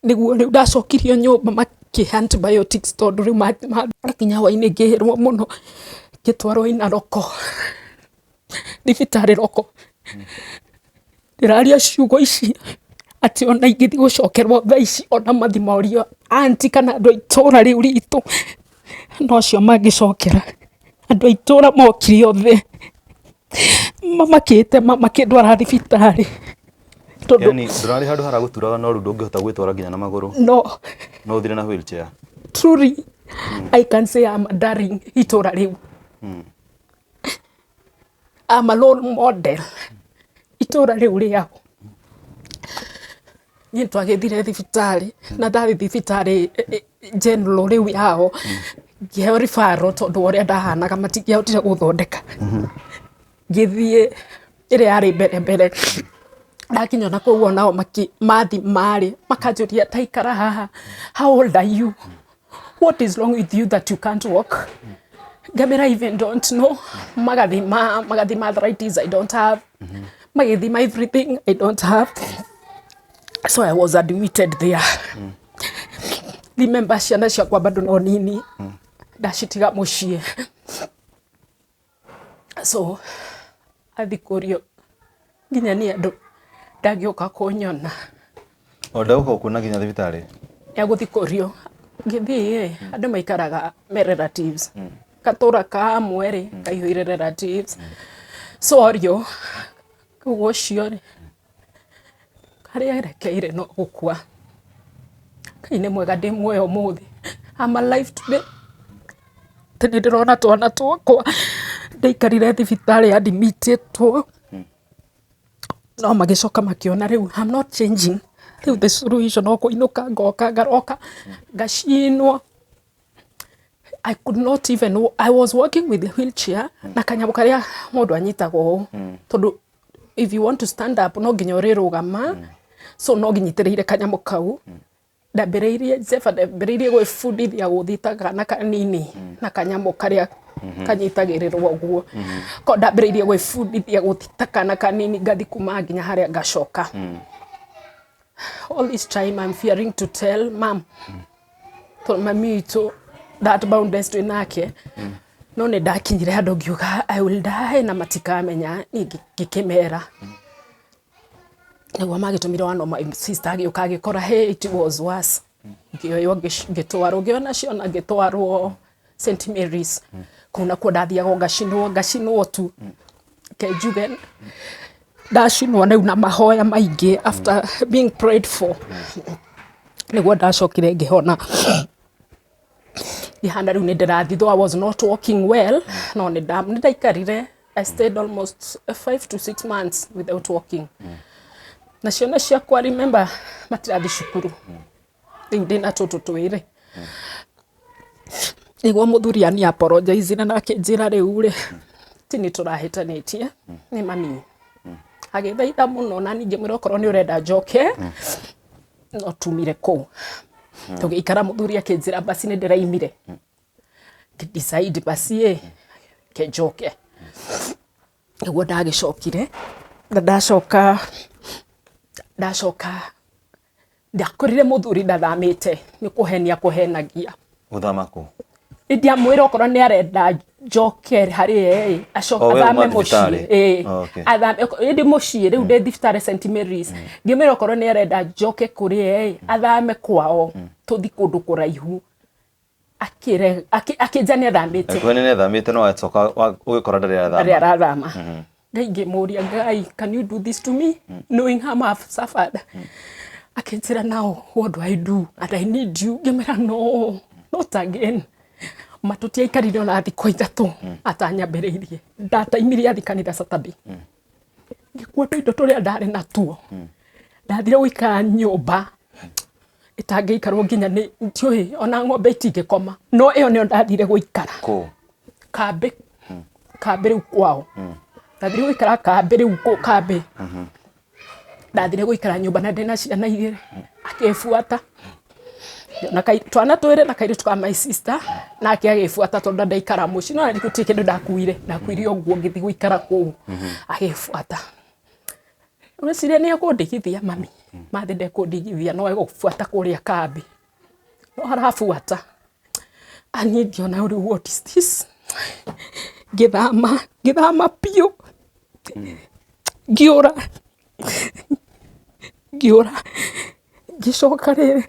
niguo riu ndacokirio nyumba makihe antibiotics tondu riu makinya hwaini ngihirwo muno ngitwarwo Inaroko thibitari Roko ndiraria ciugo ici ati ona ingithi gucokerwo thaa ici ona mathima orio anti kana andu aitura riu ritu no cio mangicokera andu aitura mokire othe mamakite makindwara thibitari yani ndurari handu haraguturaga no ru ndungihota gwitwara nginya na maguru no uthire na wheelchair truly I can say I'm a darling itura riu I'm a role model itura riu riao ni twagithire thibitari na ndathi thibitari general riu yao ngiheo referral tondu uria ndahanaga matingĩahotire guthondeka ngithie ire yari mbere ndakinya na kũu onao mathi marĩ makanjũria taikara haha how old are you, what is wrong with you that you can't walk ngamĩra I even don't know magathima arthritis I don't have magithima everything I don't have, so I was admitted there. Remember ciana ciakwa bado no nini ndacitiga muciĩ so athikurio nginya ni andu ndagioka kunyona ndauka kuona nginya thibitari ya guthikurio ngithi andu maikaraga me relatives katura ka mweri kaihũire relatives so orio koguo cio ri haria erekeire no gukua Ngai nĩ mwega ndĩ muoyo mũthĩ I'm alive today tene ndĩrona twana twakwa ndaikarire thibitari admititwo no magicoka makiona riu I'm not changing riu the solution no kuinuka ngoka ngaroka ngacinwo I could not even I was walking with the wheelchair na kanyamu karia mundu anyitagwo tondu if you want to stand up no nginya urirugama so no nginyitiriire kanyamu kau ndambiriirie Jeff ndambiriirie gwibundithia guthitaga na kanini na kanyamu karia kanyitagirirwo guo ko ndambiriirie gwibundithia guthitaga na kanini ngathi kuma nginya haria ngacoka all this time I'm fearing to tell mom. To mami to that boundless to nake. No ne dakinyire handu ngiuga I will die na matikamenya ngikimera. Niguo magitumire one of my sister agiuka agikora hey it was worse. Ngioyo ngitwarwo ngiona ciona ngitwarwo St Mary's. Kuna kwa ndathiaga ngacinwo tu. Kejugen. Ndacinwo na una mahoya maingi after being prayed for. Niguo ndacokire ngihona. Ihanda riu ndirathi though I was not walking well. No ndaikarire. I stayed almost 5 to 6 months without walking. Na ciana ciakwa remember matirathi cukuru. Riu ndina tutu twiri. Niguo muthuri ani apologize na akinjira riu ri tini turahitanitie ni mami. Agithaitha muno na ningi mwira okorwo ni urenda njoke no tumire ku. Tugikara muthuri akinjira basi ni ndiraimire. Decide basi ke njoke. Niguo ndagicokire na ndacoka ndakorire muthuri ndathamite ni kuhenagia Uthamaku Idia mwira okorwo ni arenda njoke hari acoka athame mucii athame ndi mucii riu ndi thibitari St Mary's ngimira okorwo ni arenda njoke kuri athame kwao tuthi kundu kuraihu akijania thamite kwani ni thamite no acoka ugikora ndari arathama ngai muria ngai can you do this to me knowing how I have suffered akinjira now what do I do and I need you ngimira no not again matuti aikarire ona thikũ ithatu atanyambĩrĩirie ndataimirie athi kanitha Saturday ngikuwa indo turia ndari natuo ndathire guikara nyumba itangĩikarwo nginya nĩ ndiũĩ ona ng'ombe itingĩkoma no ĩyo nĩyo ndathire guikara kambe rĩu kwao ndathire guikara kambe rĩu kambe ndathire guikara nyumba na ndĩna ciana igĩrĩ akĩbuata na twana twire na kairitu ka my sister na agifuata tonda ndaikara muci no ari kuti kindu ndakuire oguo ngithi guikara ku agifuata ureciria ni akundigithia mami mathi ndekundigithia no egufuata kuria kambi no harafuata anithio na uri what is this githama pio giora gicoka riri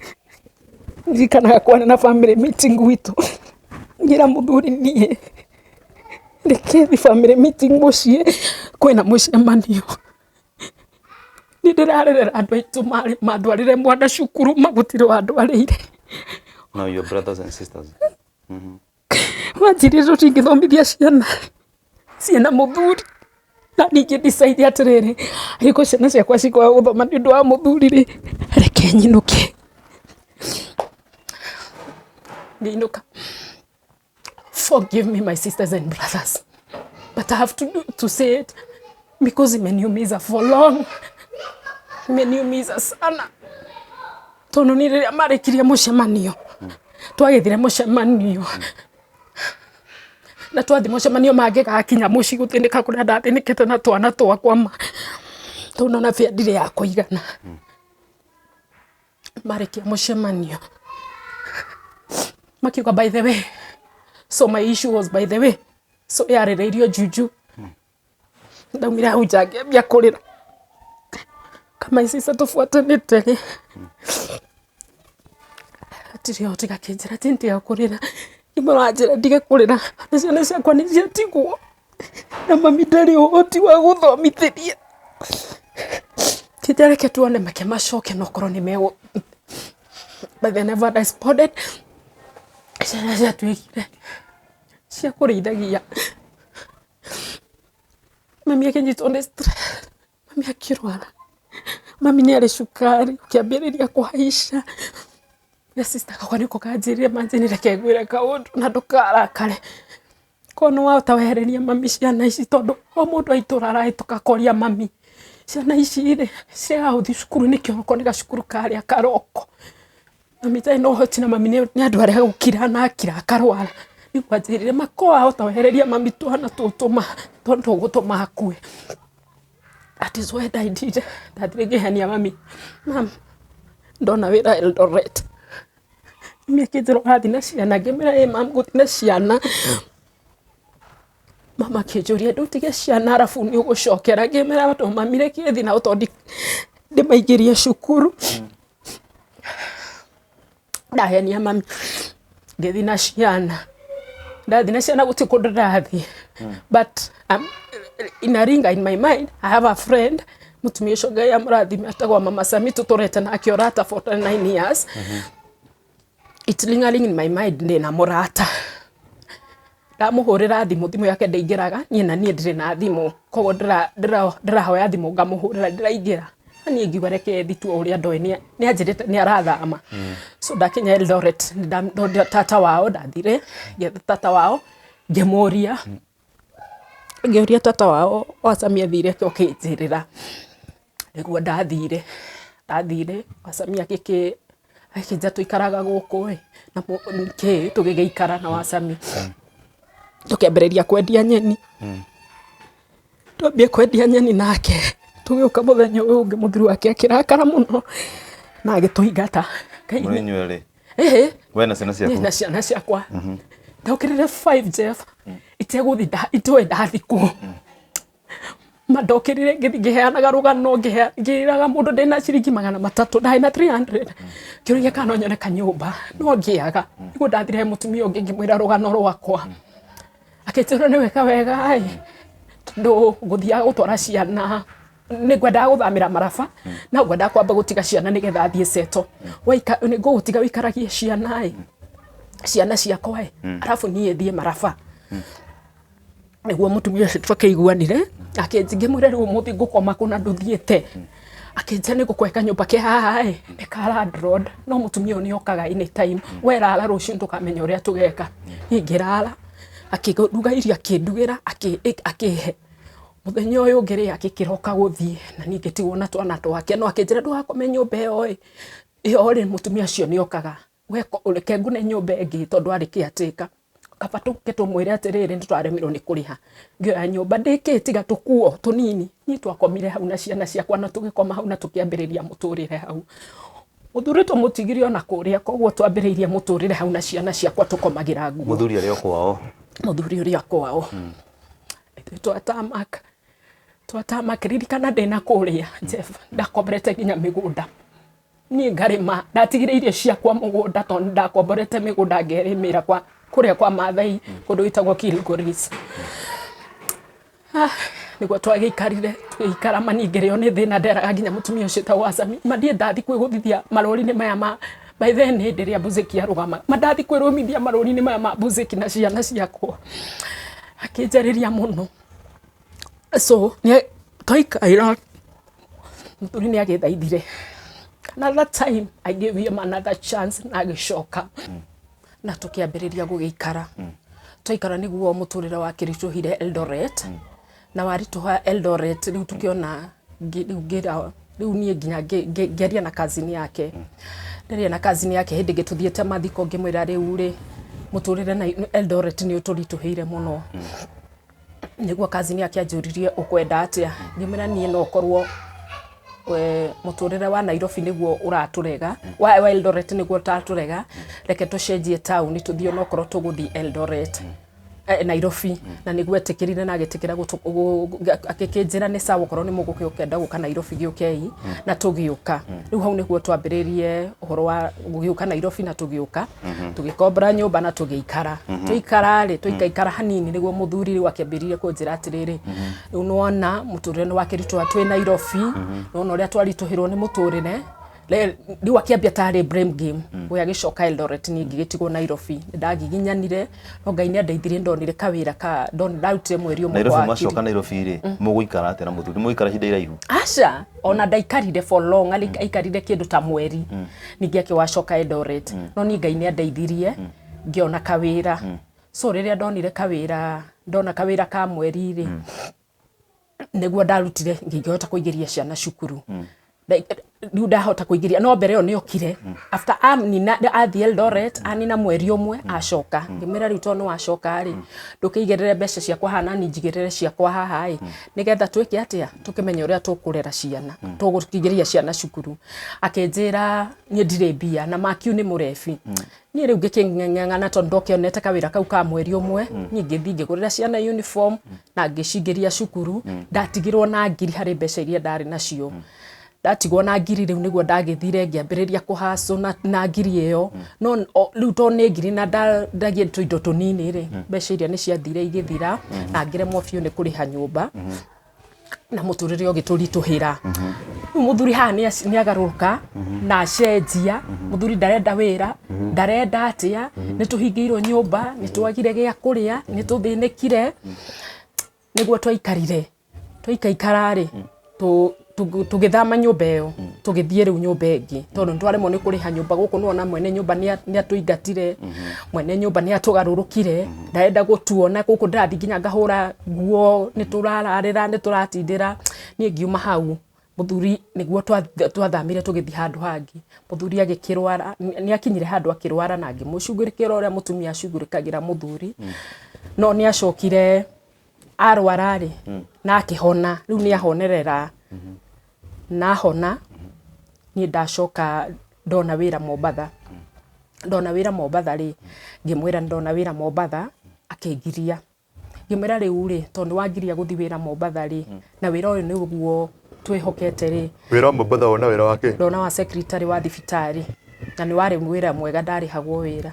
Jikana kwa na family meeting witu. Ngira muthuri nie. Reke family meeting mucie kwina mucemanio. Ni ndirarerera andu aitu mari madwarire mwana cukuru magutire wadwarire. No, your brothers and sisters. Wajiri tutingithomithia ciana muthuri. Na ningi decide atiriri. Ariko ciana ciakwa cikwa guthoma ni ndu wa muthuri ri. Reke nyinuke. Forgive me, my sisters and brothers, but I have to say it because imeniumiza for long. Imeniumiza sana. Tono nire amarekiria mucemanio. Twagethire mucemanio. Na twathi mucemanio mangĩ gakinya muci gutindika kuria ndathinikite na twana twakwa. Tono na fia ndire ya kuigana. Marekia mucemanio. Makiuga by the way. So my issue was by the way. So yare radio juju. Ndaumira ujage bya kurira. Kama isisa tufuatanite. Atirio tigakinjira tinti ya kurira. Imurajira dige kurira. Ciana ciakwa ni ciatigwo. Na mami ndari uhoti wa guthomithiria. Titareke tuone makemacoke no korwo ni mego. But they never responded. Ciana tuikire cia kurithagia mami akenyitwo nĩ stress mami akirwara mami nĩ arĩ cukari ũkĩambĩrĩria kũhaica ya sister kakwa nĩko kanjĩrire manjĩrire kengwĩre kaũndũ na ndũkarakare kono wahota wehereria mami ciana ici tondũ o mũndũ aitũra arahĩtũka koria mami ciana ici rĩ ciagũthiĩ cukuru nĩ kĩroko nĩ gacukuru karĩa karoko mami tai no hoti na mami nĩ andũ arĩa gũkira na akira akarwara nĩ kwanjĩrire makoa hota wehereria mami twana tũtũma tondũ gũtũma akue. That is what I did. Ndathire ngĩhenia mami. Mam, ndona wira Eldoret mekithiro gathi na ciana ngimera mam guthi na ciana mama kijuria ndutige ciana arafu ni ugucokera ngimera bato mamire kithi na utondi ndimaigirie cukuru ndahenia mami ngithi na ciana ndathi na ciana guti kundu ndathi but in a ring in my mind I have a friend mutumia shoga ya murathime atagwa mama Sami tutorete na akiorata for 9 years itlingaling in my mind ndina murata ndamuhurira thimu thimu yake ndeingiraga nyina nie ndire na thimu kogo ndirahoya thimu ngamuhurira ndiraingira ani ngiuga reke thitu uria ndoe ni anjirite ni arathama so ndakinya Eldoret ndamdo tata wao ndathire ngetha tata wao ngemuria tata wao wasamia thire okinjirira niguo ndathire wasamia kiki akija tuikaraga guku na ke tugigeikara na wasami tukiambereria kwendia nyeni twambie kwendia nyeni nake tugiuka muthenya uyu ungi muthuru wake akirakara muno na agituingata muri nywele we na ciana ciakwa ndokirire 5 Jeff iteguthi itwe ndathikũ mandokirire ngiheanaga rugano ngiraga mundu ndina ciringi 300 ndai na 300 kiuria kana nyone kanyumba no ngiaga niguo ndathire mutumia ungi ngimwira rugano rwakwa akitira ni weka wega ai ndo guthia gutwara ciana ni gwenda guthamira Maraba na gwenda kwamba gutiga ciana nigetha athie seto waika ni gutiga wikaragie ciana ai ciana ciakwa arafu nie thie Maraba niguo mutumia ucio twakeiguanire akinjingimwire ru muthi ngukoma kuna nduthiete akinja ni gukweka nyumba ke haha ni Kara Road no mutumia ni okaga anytime werala rucio ndukamenya uria tugeka ingirala akiruga irio akindugira akihe muthenya uyu ngiri akikiroka guthie na ningitigwo na twana twake no akinjira ndugakome nyumba iyo ri mutumia ucio ni okaga weko ureke ngune nyumba ingi tondu ari kiatika kapatuke tumwire atiriri nditwaremirwo ni kuriha ngioya nyumba ndikitiga tukuo tunini ni twakomire hau na ciana ciakwa na tugikoma hau na tukiambiriria muturire hau muthuri tumutigire ona kuria koguo twambiriirie muturire hau na ciana ciakwa tukomagira nguo muthuri ari kwao muthuri uria kwao twatamak ririkana ndina kuria Jeff ndakomberete nginya migunda ni ngarima ndatigire irio ciakwa mugunda tondu ndakomberete migunda ngerimira kwa kuria kwa mathai kundu itagwo Kilgoris niguo twagiikarire tugiikara maningireo ni thina nderaga nginya mutumia ucio tagwo Wasami mandie ndathi kwiguthithia marori-ini maya ma by then ndiria Buzeki arugama mandathi kwirumithia marori-ini maya ma Buzeki na ciana ciakwa akinjariria muno so ni twaikaira muthuri ni agithaithire another time I gave him another chance na agicoka na tukiambiriria gugiikara twaikara niguo muturire wa kirituhire Eldoret na warituha Eldoret riu tukiona riu nie nginya ngeria na kazini yake ngeria na kazini yake hindi gituthiete mathiko ngimwira riu ri muturire na Eldoret ni uturituhire muno niguo kazini yake anjuririe ukwenda atia ngimwira nie no korwo muturire wa Nairobi niguo uraturega wa Eldoret niguo taturega reke tucenjie town tuthio no korwo tuguthi Eldoret Nairobi na niguo etikirire na agitikira akikinjira ni sawa korwo ni mugukiukenda guka Nairobi giukei na tugiuka riu hau niguo twambiririe uhoro wa gugiuka Nairobi na tugiuka tugikombra nyumba na tugiikara tuikaikara hanini niguo muthuri riu akiambiririe kunjira atiriri riu nona muturire wake ritu atwe Nairobi nona uria twarituhirwo ni muturire riu akiambia tari blame game we agicoka Eldoret ni ngigitigwo Nairobi ndagiginyanire no Ngai ni andeithirie ndonire kawira ka ndondautire mweri umwe kwa Nairobi macoka Nairobi ri muguikara atera muthuri muguikara hinda iraihu aca ona ndaikarire for long aikarire kindu ta mweri ningi akiwacoka Eldoret no ni Ngai ni andeithirie ngiona kawira so riria ndonire kawira ndona kawira ka mweri ri niguo ndarutire ngigihota kuigeria ciana cukuru riu ndahota kuigiria no mbere yo ni okire after athi Eldoret anina mweri umwe acoka ngimira riu tono acoka ri ndukiigerere mbeca ciakwa hana ni njigirire ciakwa haha ri nigetha twike atia tukimenya uria tukurera ciana tugukigeria ciana cukuru akenjira ni ndire bia na makiu ni murebi ni riu ngiking'ang'ana tondu ndokionete kawira kau ka mweri umwe ni ngithi ngigurira ciana uniform na ngishigeria cukuru ndatigirwo na ngiri hari mbeca iria ndari nacio ndatigwo na ngiri riu niguo ndagithire ngiambiriria kuhaso na ngiri iyo no riu to ni ngiri na ndagie tuindo tunini ri mbeca iria ni ciathire igithira na ngiremwo biu ni kuriha nyumba na muturire ugiturituhira muthuri ha ni agaruka na cenjia muthuri ndarenda wira ndarenda atia ni tuhingirwo nyumba ni twagire gia kuria ni tuthinikire niguo twaikaikara ri tugithama nyumba iyo tugithie riu nyumba ingi tondu ntwaremwo ni kuriha nyumba guku nuona mwene nyumba ni atuingatire mwene nyumba ni atugarurukire ndarenda gutuona guku ndathi nginya ngahura nguo ni turararira ni turatindira ni ngiuma hau muthuri niguo twathamire tugithi handu hangi muthuri agikirwara ni akinyire handu akirwara na ngimucungurikira uria mutumia acungurikagira muthuri no ni acokire arwara ri na akihona riu ni ahonerera na hona ni ndacoka ndona wira Mombatha ri ngimwira ndona wira Mombatha akingiria ngimwira riu ri tondu wangiria guthi wira Mombatha ri na wira uyu niguo twihokete ri wira Mombatha ona wira wake ndona wa secretary wa thibitari na ni wari wira mwega ndarihagwo wira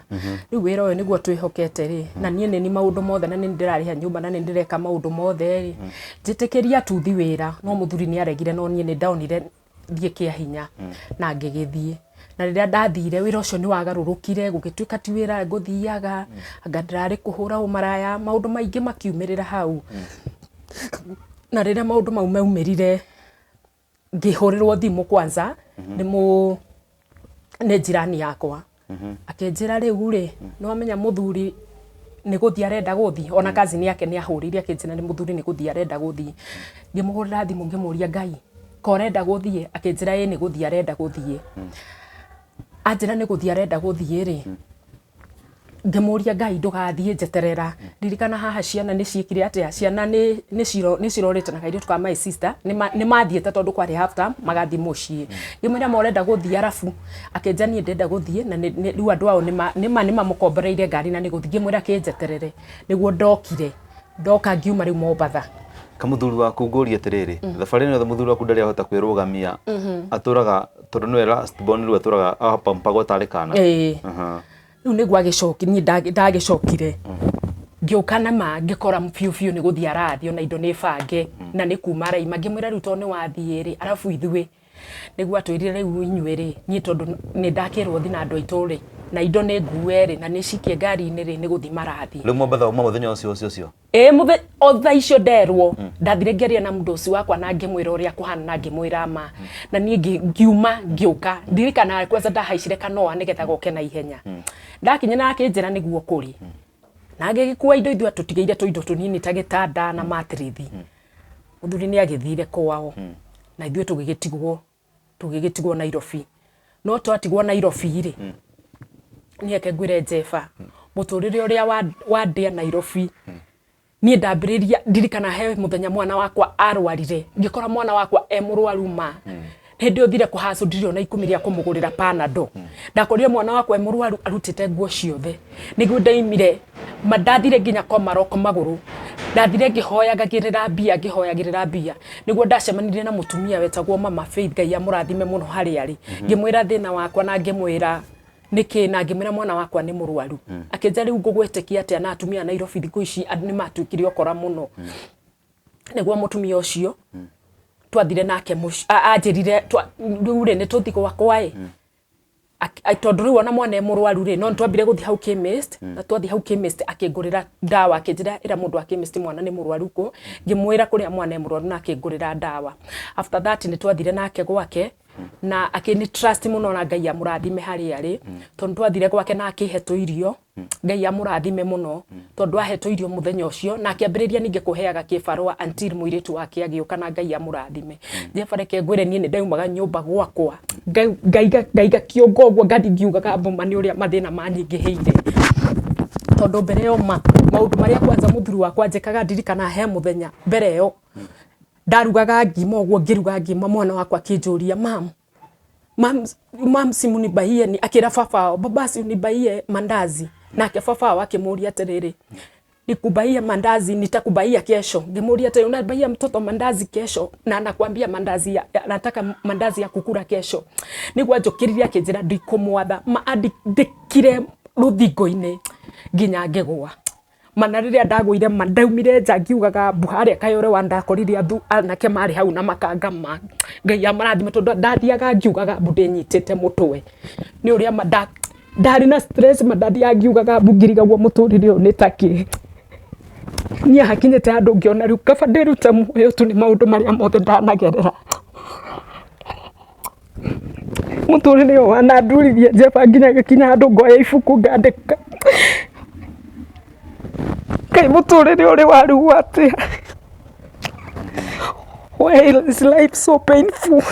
riu wira uyu niguo twihokete ri na nie ni maundu mothe na ni ndirariha nyumba na ni ndireka maundu mothe ri njitikiria tuthi wira no muthuri ni aregire no nie ni ndaonire thie kia hinya na ngigithie na riria ndathire wira ucio ni wagarurukire gugituika ti wira nguthiaga anga ndirari kuhura umaraya maundu maingi makiumirira hau na riria maundu mau maumirire ngihurirwo thimu kwanza ni jirani yakwa akenjira riu ri no amenya muthuri ni guthia arenda guthi ona kazi ni yake ni ahurire akenjira ni muthuri ni guthia arenda guthi ngimugurira thimu ngimuria Ngai ko arenda guthie akenjira ni guthia arenda guthie anjira ni guthia arenda guthie ri ngimuria Ngai ndugathie njeterera ririkana haha ciana ni ciikire atia ciana ni cirorite na kairi tuka my sister ni mathiete tondu kwari half time magathi mucii ngimwira morenda guthie arafu akenja ni ndenda guthie na riu andu ao ni mamukombereire ngari na ni guthie ngimwira kinjeterere niguo ndoka ngiuma riu Mombatha kamuthuri waku nguria atiriri thabari no muthuri waku ndari ahota kwirugamia aturaga tondu no last born riu aturaga hapa mpago tarikana riu niguo agicoki ni ndagicokire ngiuka na ngikora fiu ni guthia arathio na indo ni bange na ni kuma raima ngimwira riu to ni wathie ri arafu ithui niguo atwirire riu inyuiri ni tondu ni ndakirwo thi na andu aituri na indo ni ngue ri na ni cikie ngari ni ri ni guthi marathi riu Mombatha muthenya ucio otha icio nderwo ndathire ngeria na mundu ucio wakwa na ngimwira uria kuhana na ngimwira ma na ni ngiuma ngiuka ndirikana kwanza ndahaicire kanoa nigetha goke na ihenya ndakinya na akinjira niguo kuri na ngigikua indo ithu atutigeire tuindo tunini ta gitanda na matrithi muthuri ni agithire kwao na ithuĩ tugigitigwo Nairobi no twatigwo Nairobi ri ni eke ngwire Jeffa muturire uria wa ndia Nairobi ni ndambiriria ndirikana he muthenya mwana wakwa arwarire ngikora mwana wakwa murwaru ma hindi uthire kuhacu ndirio na ikumi ria kumugurira Panadol ndakorire mwana wakwa murwaru arutite nguo ciothe niguo ndaimire mandathire nginya kwa maroko maguru ndathire ngihoyagirira mbia niguo ndacemanirie na mutumia wetagwo Mama Faith Ngai amurathime muno hari ari ngimwira thina wakwa na ngimwira niki na ngimwira mwana wakwa ni murwaru akenja riu ngugwetikia atia na atumia Nairobi thiku ici ni matukire okora muno niguo mutumia ucio twathire nake anjirire riu ri ni tuthi gwakwa tondu riu ona mwana murwaru ri no twambire guthi hau chemist na twathi hau chemist akingurira dawa akinjira ira mundu wa chemist mwana ni murwaru ko ngimwira kuria mwana murwaru na akingurira dawa after that ni twathire nake gwake na akini trust muno na Ngai amurathime hari ari tondu twathire gwake na akihetwo irio Ngai amurathime muno tondu ahetwo irio muthenya ucio na akiambiriria ninge kuheaga kibarua until muiritu wake agioka na Ngai amurathime Jefa reke ngwire nie ndaumaga nyumba gwakwa Ngai gakiongo gwo ngadi ngiugaga mboma ni uria mathina manyingiheire tondu mbere yo maundu maria kwanza muthuru wakwa njekaga ndirikana he muthenya mbere yo ndarugaga ngima ogwo ngiruga ngima mwana wakwa kinjuria mam simu ni bahie ni akira baba si ni bahie mandazi na ke wake muria terere nikubaia mandazi nitakubaia kesho ngimuria tena unabaia mtoto mandazi kesho na anakuambia mandazi anataka mandazi ya kukura kesho nigwa njokiriria kinjira ndikumwatha ndikire ruthingo-ini nginya ngegwa mana riria ndagwire mandaumire nja ngiugaga Buhari kayore wandakoririe anake mari hau na makanga ma Ngai amarathime tondu ndathiaga ngiugaga bude nyitite mutwe ni uria ndari na stress mandathia ngiugaga ngiriga gwo muturire u nitaki ni hakinyete andu ngiona riu kaba ndiruta muoyo tu ni maundu maria mothe ndanagerera muturire u wananduririe Jefa nginya gikinya andu ngoya ibuku ngandika Kai muturire uri waru atia Why is life so painful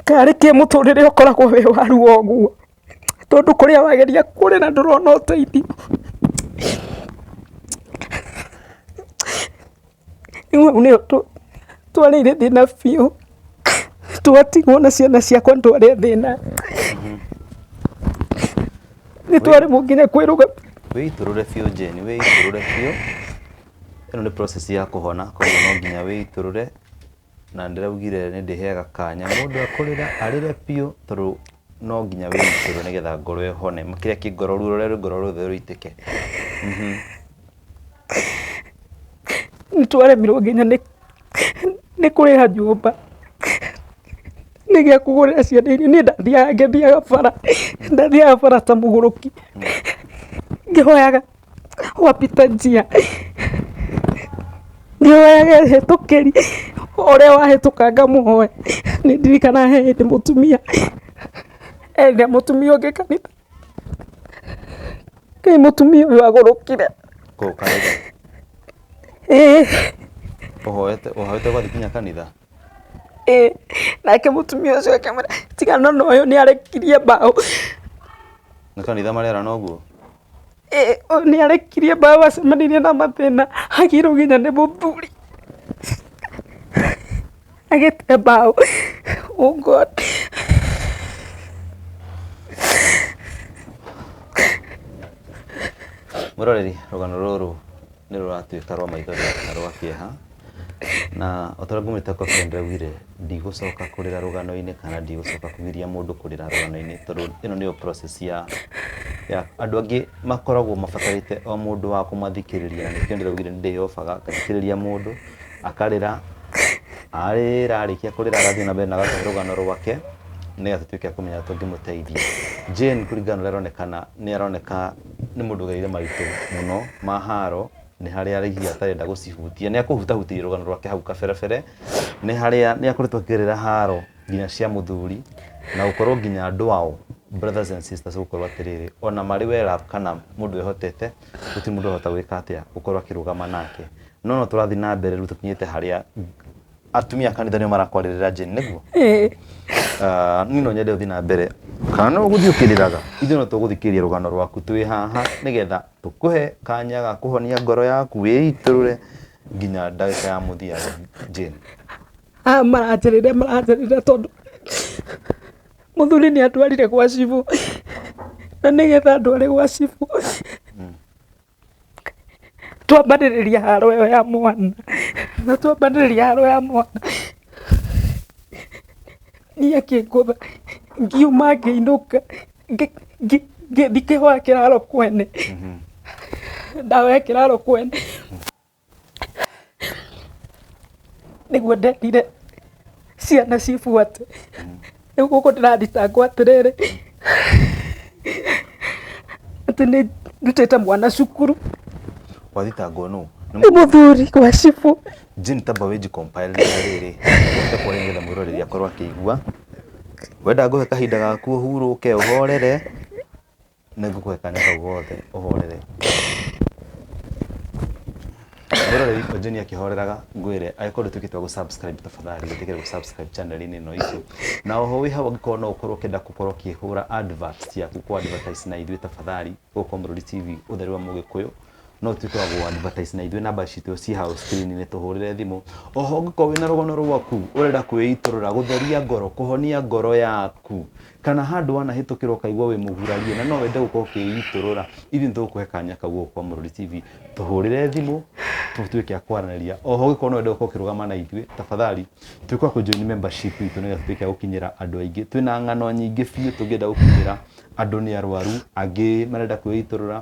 Kari ke muturire ukoragwo we waru ogwo tondu kuria wageria kurira ndurona uteithio Ni twarire thina biu twatigwo na ciana ciakwa ndware thina ni twari munginya kwiruga witurure biu Jane witurure biu ino ni process ya kuhona koguo no nginya witurure na ndiraugire ni ndiheaga kanya mundu akurira arire biu tondu no nginya witurure nigetha ngoro ihone makiria kingoro rure ngoro ruthe ruitike nitwaremirwo nginya ni kuriha nyumba nigia kugurira ciana irio ni ndathiaga bara ta muguruki ngihoyaga wapita njia ngihoyaga hetukiri uria wahituka ngamuhoe ni ndirikana he ndi mutumia enda mutumia ungi kanitha kai mutumia uyu agurukire ko kanitha Ohoete gwathi kinya kanitha nake mutumia ucio akamwira tigana na uyu ni arekirie mbao na kanitha marera noguo ni arekirie mbao acemanirie na mathina agirwo nginya ni muthuri agite mbao oh God muroreri rugano ruru ni ruratuika rwa maithori na rwa kieha na otaragumite kwa kwenda wire ndigucoka kurira rugano-ini kana ndigucoka kugiria mundu kurira rugano-ini tondu ino niyo process ya andu angi makoragwo mabatarite o mundu wa kumathikiriria nikio ndiraugire ndiyobaga kathikiriria mundu akarira ararikia kurira agathie na mbere na gatahe rugano rwake nigetha tuike kumenya tungimuteithia Jane kuringana na aronekana ni aroneka ni mundu geire maritu muno maharo ni haria arihia tarenda gucihutia ni akuhutahutia rugano rwake hau kaberebere ni haria ni akoretwo akirira haro nginya cia muthuri na ukorwo nginya andu ao brothers and sisters ukorwo atiriri ona mari wera kana mundu ehotete guti mundu hota gwika atia ukorwo akirugama nake no turathi na mbere riu tukinyite haria atumia kanitha ni marakwaririra Jane niguo nino nyende uthi na mbere kana no guthi ukiriraga ithuĩ no tũgũthikĩria rũgano rwaku twĩ haha nigetha tukuhe kanya ga kuhonia ngoro yaku wiiturure nginya ndagĩka ya mũthia Jane maranjĩrĩria tondu muthuri ni atwarire gwa cibu na nigetha ndware gwa cibu twambanĩrĩria haro ĩyo ya mwana na twambanĩrĩria haro ya mwana ni akĩngũtha ngiuma ngĩinũka ngĩthi kĩhoya kĩraro kwene ndahoya kĩraro kwene nĩguo ndendire ciana cibuate rĩu gũkũ ndĩrathitangwo atĩrĩrĩ atĩ nĩ ndutĩte mwana cukuru wathitangwo nũ nĩ mũthuri gwa cibu Jane tamba wĩnji compile na rĩrĩ ũte kwa nigetha mwĩroreri akorwo akĩigua wenda nguhe kahinda gaku uhuruke uhorere nigukuhe kanya kau gothe uhorere Mwiroreri Ojeni akihoreraga ngwire agĩkorwo ndũtuĩkĩte wa gũsubscribe tafadhali gĩtĩkĩre gũsubscribe channel-inĩ ĩno itũ na oho wĩ hau angĩkorwo no ũkorwo ũkĩenda gũkorwo ũkĩhũra advert ciaku kwa advertise na ithuĩ tafadhali gũkũ Mũrũri TV ũtheri wa Mũgĩkũyũ no tuĩke wa gũ advertise na ithuĩ namba citũ ci hau screen-inĩ tũhũrĩre thimũ oho ũngĩkorwo wĩna rũgano rwaku ũrenda kwĩitũrũra gũtheria ngoro kũhonia ngoro yaku kana handũ wanahĩtũkĩrwo kaigua wĩ mũgurarie na no wende gũkorwo ũkĩitũrũra ithuĩ nĩtũgũkũhe kanya kau gũkũ kwa Mũrũri TV tũhũrĩre thimũ tutuĩke a kwaranĩria oho ũngĩkorwo no wende gũkorwo ũkĩrũgama na ithuĩ tafadhali tuĩke wa kũjoin membership itũ nĩgetha tuĩke a gũkinyĩra andũ aingĩ twĩna ng'ano nyingĩ biũ tũngĩenda gũkinyĩra andũ nĩ arwaru angĩ marenda kwĩitũrũra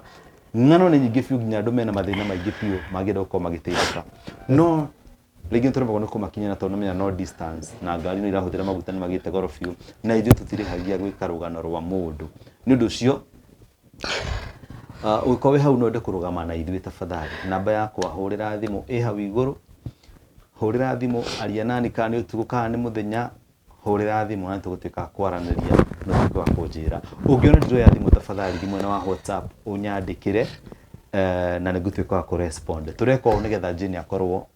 ng'ano nĩ nyingĩ biũ nginya andũ mena mathĩna maingĩ biũ mangĩenda gũkorwo magĩteithĩka no rĩngĩ tũremagwo nĩ kũmakinyĩra tondũ nĩmenya no distance na ngari no irahũthĩra maguta nĩ magĩte goro biũ na ithuĩ tũtirĩhagia gwĩka rũgano rwa mũndũ nĩ ũndũ ũcio ũgĩkorwo wĩ hau no wende kũrũgama na ithuĩ tafadhali namba yakwa hũrĩra thimũ ĩ hau igũrũ hũrĩra thimũ aria nani kana nĩ ũtukũ kana nĩ mũthenya hũrĩra thimũ na tũgũtuĩka a kwaranĩria na ũtuĩke wa kũnjĩra ũngĩona ndĩroya thimũ tafadhali thimũ ĩno wa WhatsApp ũnyandĩkĩre na nĩngũtuĩka wa kũrespond tũreka ũũ nĩgetha Jane akorwo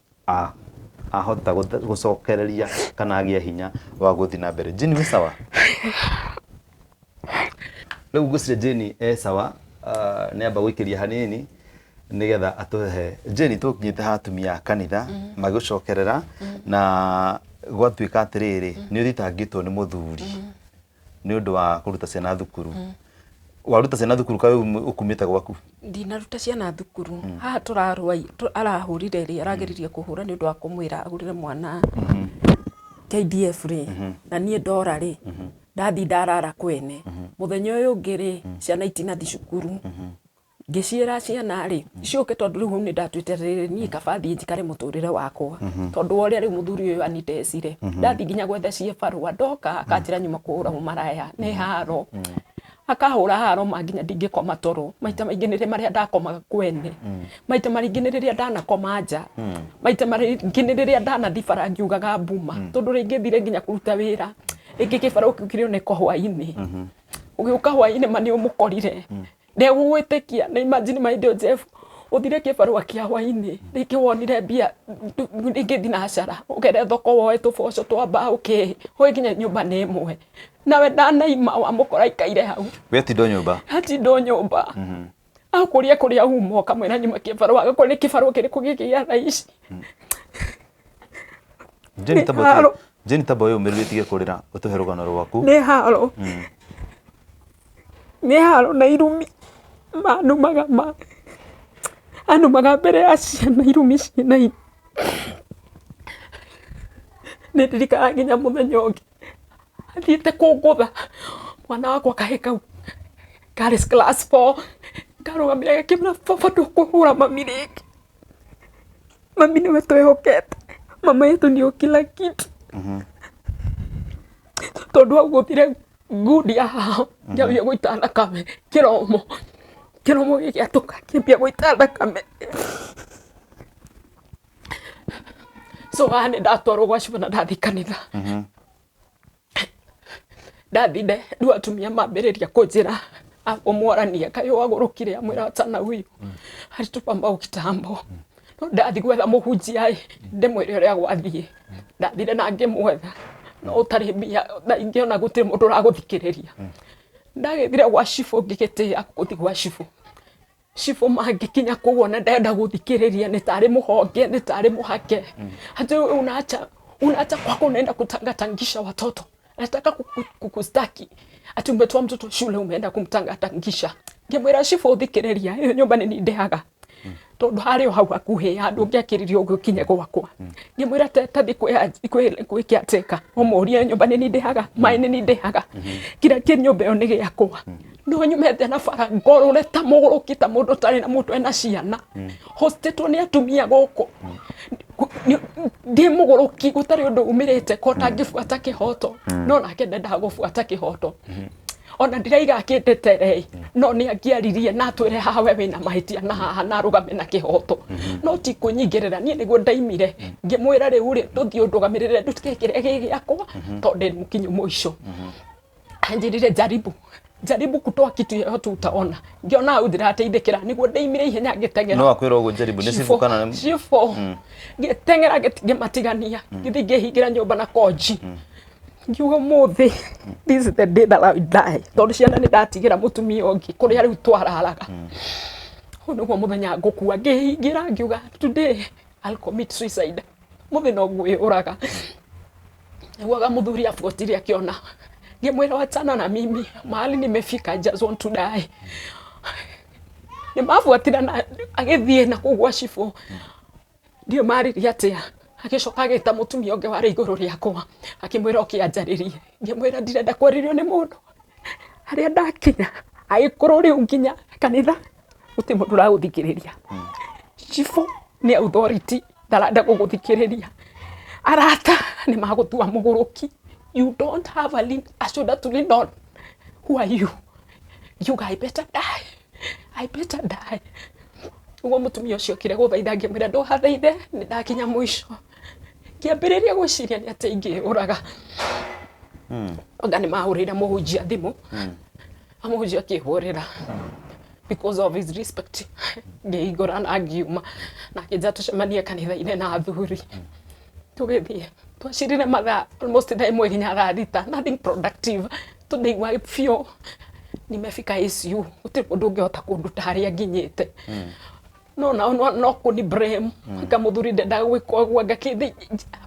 ahota gũcokereria kana agĩe hinya wa gũthiĩ na mbere Jane wĩ sawa rĩu ngwĩciria Jane sawa nĩ amba gũikĩria hanini nĩgetha atũhe Jane tũkinyĩte ha atumia a kanitha magĩcokerera na gwatuĩka atĩrĩrĩ nĩ ũthitangĩtwo nĩ mũthuri nĩ ũndũ wa kũruta ciana thukuru waruta ciana thukuru kaĩ ũkumĩte gwaku ndinaruta ciana thukuru haha arahũrire rĩ arageririe kũhũra nĩ ũndũ wa kũmwĩra agũrĩre mwana KDF rĩ na niĩ ndora rĩ ndathi ndarara kwene mũthenya ũyũ ũngĩ rĩ ciana itinathi cukuru ngĩciĩra ciana rĩ ciũke tondũ rĩu nĩ ndatuĩte rĩrĩ niĩ kabathi njikare mũtũrĩre wakwa tondũ ũrĩa rĩu mũthuri ũyũ anitecire ndathi nginya gwetha barũa ndoka akanjĩra nyuma kũhũra mũmaraya nĩ haro akahũra haro manginya ndingĩkoma toro maita maingĩ nĩ marĩa ndakomaga kwene maita maingĩ nĩ rĩrĩa ndanakoma nja maita maingĩ nĩ rĩrĩa ndanathi bara ngiugaga mbuma tondũ rĩngĩ thire nginya kũruta wĩra ĩngĩ kĩbarũ kĩrĩ oneko hwainĩ ũgĩũka hwainĩ ma nĩ ũmũkorire ndegũgwĩtĩkia na imagine my dear Jeff ũthire kĩbarũa kĩa hwainĩ rĩngĩ wonire mbia rĩngĩ thinacara ũgere thoko woe tũboco twa mbaũ kĩ hoĩ nginya nyũmba nĩ ĩmwe nawe ndanaima wa mũkora ikaire hau wetindo nyũmba hatindo nyũmba akũria kũrĩa uma kamwĩra nyuma kĩbarũa agakorwo nĩ kĩbarũa kĩrĩkũ gĩkĩgĩa raici Jane tabo ũyũ ũmĩrĩrie tige kũrĩra ũtũhe rũgano rwaku nĩ haro na irumi anumaga mbere ya ciana irumi ciĩna nĩ ndirikanaga nginya mũthenya ũngĩ athiĩte kũngũtha mwana wakwa kahĩ kau karĩ class 4 ngarũgamĩra gakĩmera baba ndũkũhũra mami rĩngĩ mami nĩwe twĩhokete mama yetu ndio kila kitu tondũ hau gũthire ngundi ya hao njambia gũita thakame kĩromo gĩgĩatũka kĩambia gũita thakame so nĩ ndatwarwo gwa cibũ na ndathi kanitha ndathire rĩu atumia mambĩrĩria kũnjĩra ũmwarania kaĩ wagũrũkire amwĩra achana huyu alitupa mbao kitambo ndathi gwetha mũhunjia ndĩmwĩre ũrĩa gwathiĩ ndathire na ngĩmwetha no ũtarĩ mbia ingĩona gũtirĩ mũndũ ũragũthikĩrĩria ndagĩthire gwa cibũ ngĩgĩtĩĩa gũthiĩ gwa cibũ mangĩkinya kũu ona ndenda gũthikĩrĩria nĩ tarĩ mũhonge nĩ tarĩ mũhake hata unaacha kwako unaenda kutangatangisha watoto nataka kukustaki ati umetoa mtoto shule umeenda kumtangatangisha ngĩmwĩra cibũ thikĩrĩria ĩyo nyũmba nĩ nindehaga tondũ harĩ o hau hakuhĩ handũ ngĩakĩrĩrio gũkinye gwakwa ngĩmwĩra tathi kwĩkĩateka ũmũrie nyũmba nĩ nindehaga maĩ nĩ nindehaga kira nyũmba ĩyo nĩ gĩakwa no nyumete na bara ngorore ta mũgũrũki ta mũndũ tarĩ na mũndũ ena ciana hostĩtwo nĩ atumia gũkũ ndĩ mũgũrũki gũtarĩ ũndũ umĩrĩte ko tangĩbuata kĩhoto no nake ndendaga gũbuata kĩhoto ona ndiraiga akĩndeterei no nĩ angĩaririe na twĩre hawe wĩna mahĩtia na haha na rũgame na kĩhoto no ti kũnyingĩrĩra niĩ nĩguo ndaimire ngĩmwĩra rĩu rĩ tũthiĩ ũndũgamĩrĩre ndũtikĩkĩre gĩgĩakwa tondũ ndĩ mũkinyu mũico anjirire jaribu kutoa kitu yoyote utaona. Ngiona au ndirateithikira niguo ndeimire ihenya ngitengera. No akwira ugo jaribu ni sifukana na shifo. Ngitengera ngimatigania. Ngithi ngihingira nyumba na koji. Ngiuga muthi this is the day that I die. Tondu ciana ni ndatigira mutumia ongi kuria riu twararaga. Niguo muthenya ngukua ngihingira ngiuga today I'll commit suicide. Muthi no ngwiuraga. Niguo muthuri afuatilia akiona. Ngemwira wachana na mimi, mahali nimefika, I just want to die. Nimafuatira na agithie na kugwa shifo. Ndio mari atia. Agicoka agita mutumia onge wari iguru riakwa. Akimwira okianjaririe. Ngemwira ndirenda kwaririo ni mundu. Haria ndakinya, agikuru riu nginya kanitha uti mundu raguthikiriria. Shifo ni authority ndarenda guguthikiriria. Arata ni magutua muguruki. You don't have a shoulder to lean on. Who are you? You guys better die. I better die. Ugo mutumia ucio kire guthaitha ngimwira nduhathaithe ni ndakinya mwisho. Kiambiriria gwiciria ni ati ingiuraga. Oga ni mahurira muhunjia thimu. Amuhunjia akihurira. Because of his respect. Ngeigora na ngiuma. Na kija tucemania kanitha-ine na athuri. Tugithie. Twashirire mathaa almost thaa imwe nginya thaa thita, nothing productive. Tundeigua fio nimefika ICU uti mundu ungihota kunduta haria nginyite. No kuni blame. Kamuthuri ndenda gwikwa gwa ngakithi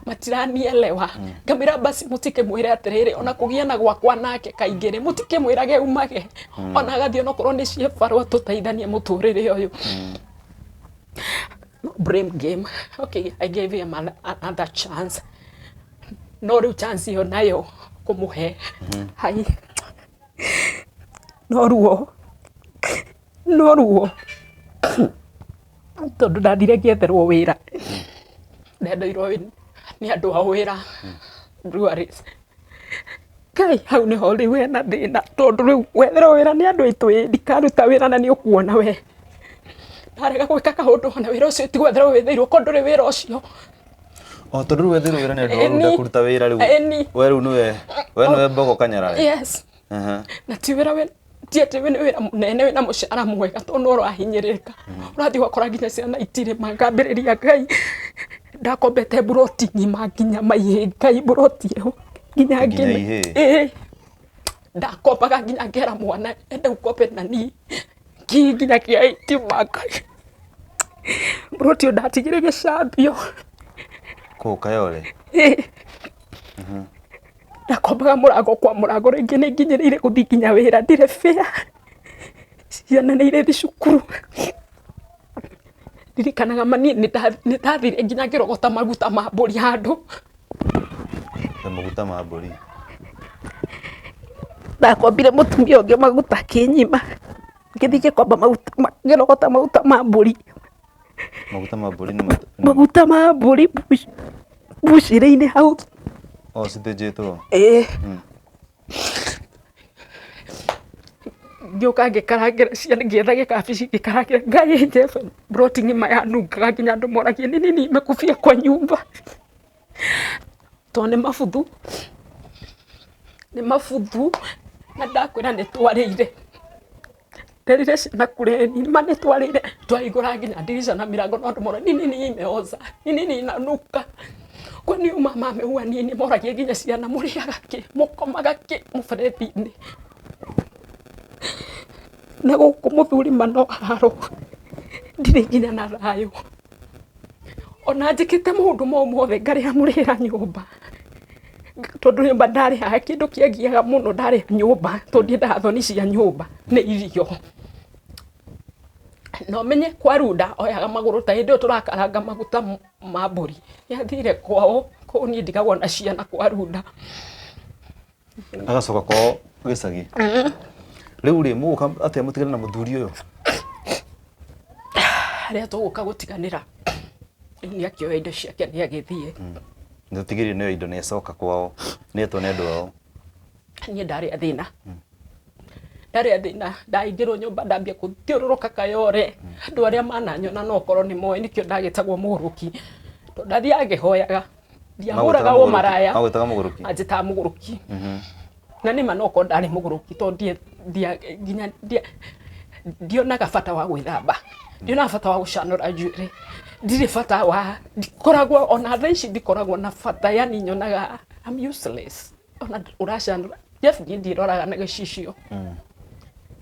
matiranielewa. Ngamira basi mutike mwire atiriri ona kugia na gwakwa nake kaingire mutike mwirage umage. Ona gathio no korwo ni ciefarwa tutaithanie muturire uyu. No blame game. Okay, I gave him another chance. No riu chance yo nayo kumuhe. Hai. No ruo. Tondu ndathire ngietherwo wira. Ndendeirwo ni andu a wira. Breweries. Kai hau ni ho riu ena thina tondu riu wetherwo wira ni andu aitu ndikaruta wira na ni ukuona we. Ndarega gwika kaundu na wira ucio ti gwetherwo withiirwo ko nduri wira ucio. O tondu wetherwo wira ni andu ndakuruta wira riu. We riu niwe mbogo kanyara. Yes. Na ti wira we tiete we wira munene we na mucara mwega tondu urahinyirika. Urathi wakora nginya ciana itire magambiriria Ngai. Ndakombete buroti nyima nginya maihe Ngai buroti eho. Nginya ngine. Ndakombaga nginya ngera mwana ende ukope na ni. Nginya kia itimaka. Buroti ndatigire gicambio. Ko kayole. Ndakombaga murango kwa murango ringi ni nginyirire guthi nginya wira ndire fea. Ciana ni ire thukuru. Ndirikanaga mani ni tathire nginya ngirogota maguta ma mburi handu. Maguta ma mburi. Ndakombire mutumia ungi maguta kinyima. Ngithike kwamba ngirogota maguta ma mburi. Maguta ma mburi ni maguta ma mburi bucire-ini hau. O cithinjitwo. Ngioka ngikarangira ciana ngietha gikabici ngikarangira Ngai Jeff broti ngima ya nungaga nginya andu moragie nini nimekufia kwa nyumba. To ni mafuthu na ndakwira ni twarire. Nderire ciana kureni mane twarire twaigura nginya ndirisha na mirango no andu mora nini imeoza nini inanuka. Kwani mama ameua nini moragie nginya ciana muriaga ki mukomaga ki muferethi-ini. Na guku muthuri mano haro ndire nginya na thayo ona njikite maundu mothe ngaria murira nyumba tondu nyumba ndari ha kindu kiagiaga muno ndari nyumba tondu ndathoni cia nyumba ni irio no menye kwa runda oyaga maguru ta hindi turakaranga maguta ma mburi yathire kwao ko ni ndigagwo na ciana kwa runda agacoka kwao gicagi. Riu ri muguka atia mutigana na muthuri uyu aria tuguka gutiganira ni akioya indo ciake ni agithie ndutigiri ni indo ni acoka kwao ni eto ni andu ao ni ndari athina ndaingirwo nyumba ndambia kuthiururuka kayore andu aria mananyona no korwo ni moe nikio ndagitagwo muguruki to ndathia ngihoyaga ndiahuraga wo maraya agwitaga muguruki anjita muguruki na nĩ manoko ndarĩ mũgũrũki to nginya ndionaga bata wa gwĩthamba, ndionaga bata wa gũcanũra njuĩrĩ, ndirĩ bata wa ndikoragwo ona thaa ici ndikoragwo na bata, yani nyonaga I'm useless. Ona ũracanũra Jeff ndiroraga na gĩcicio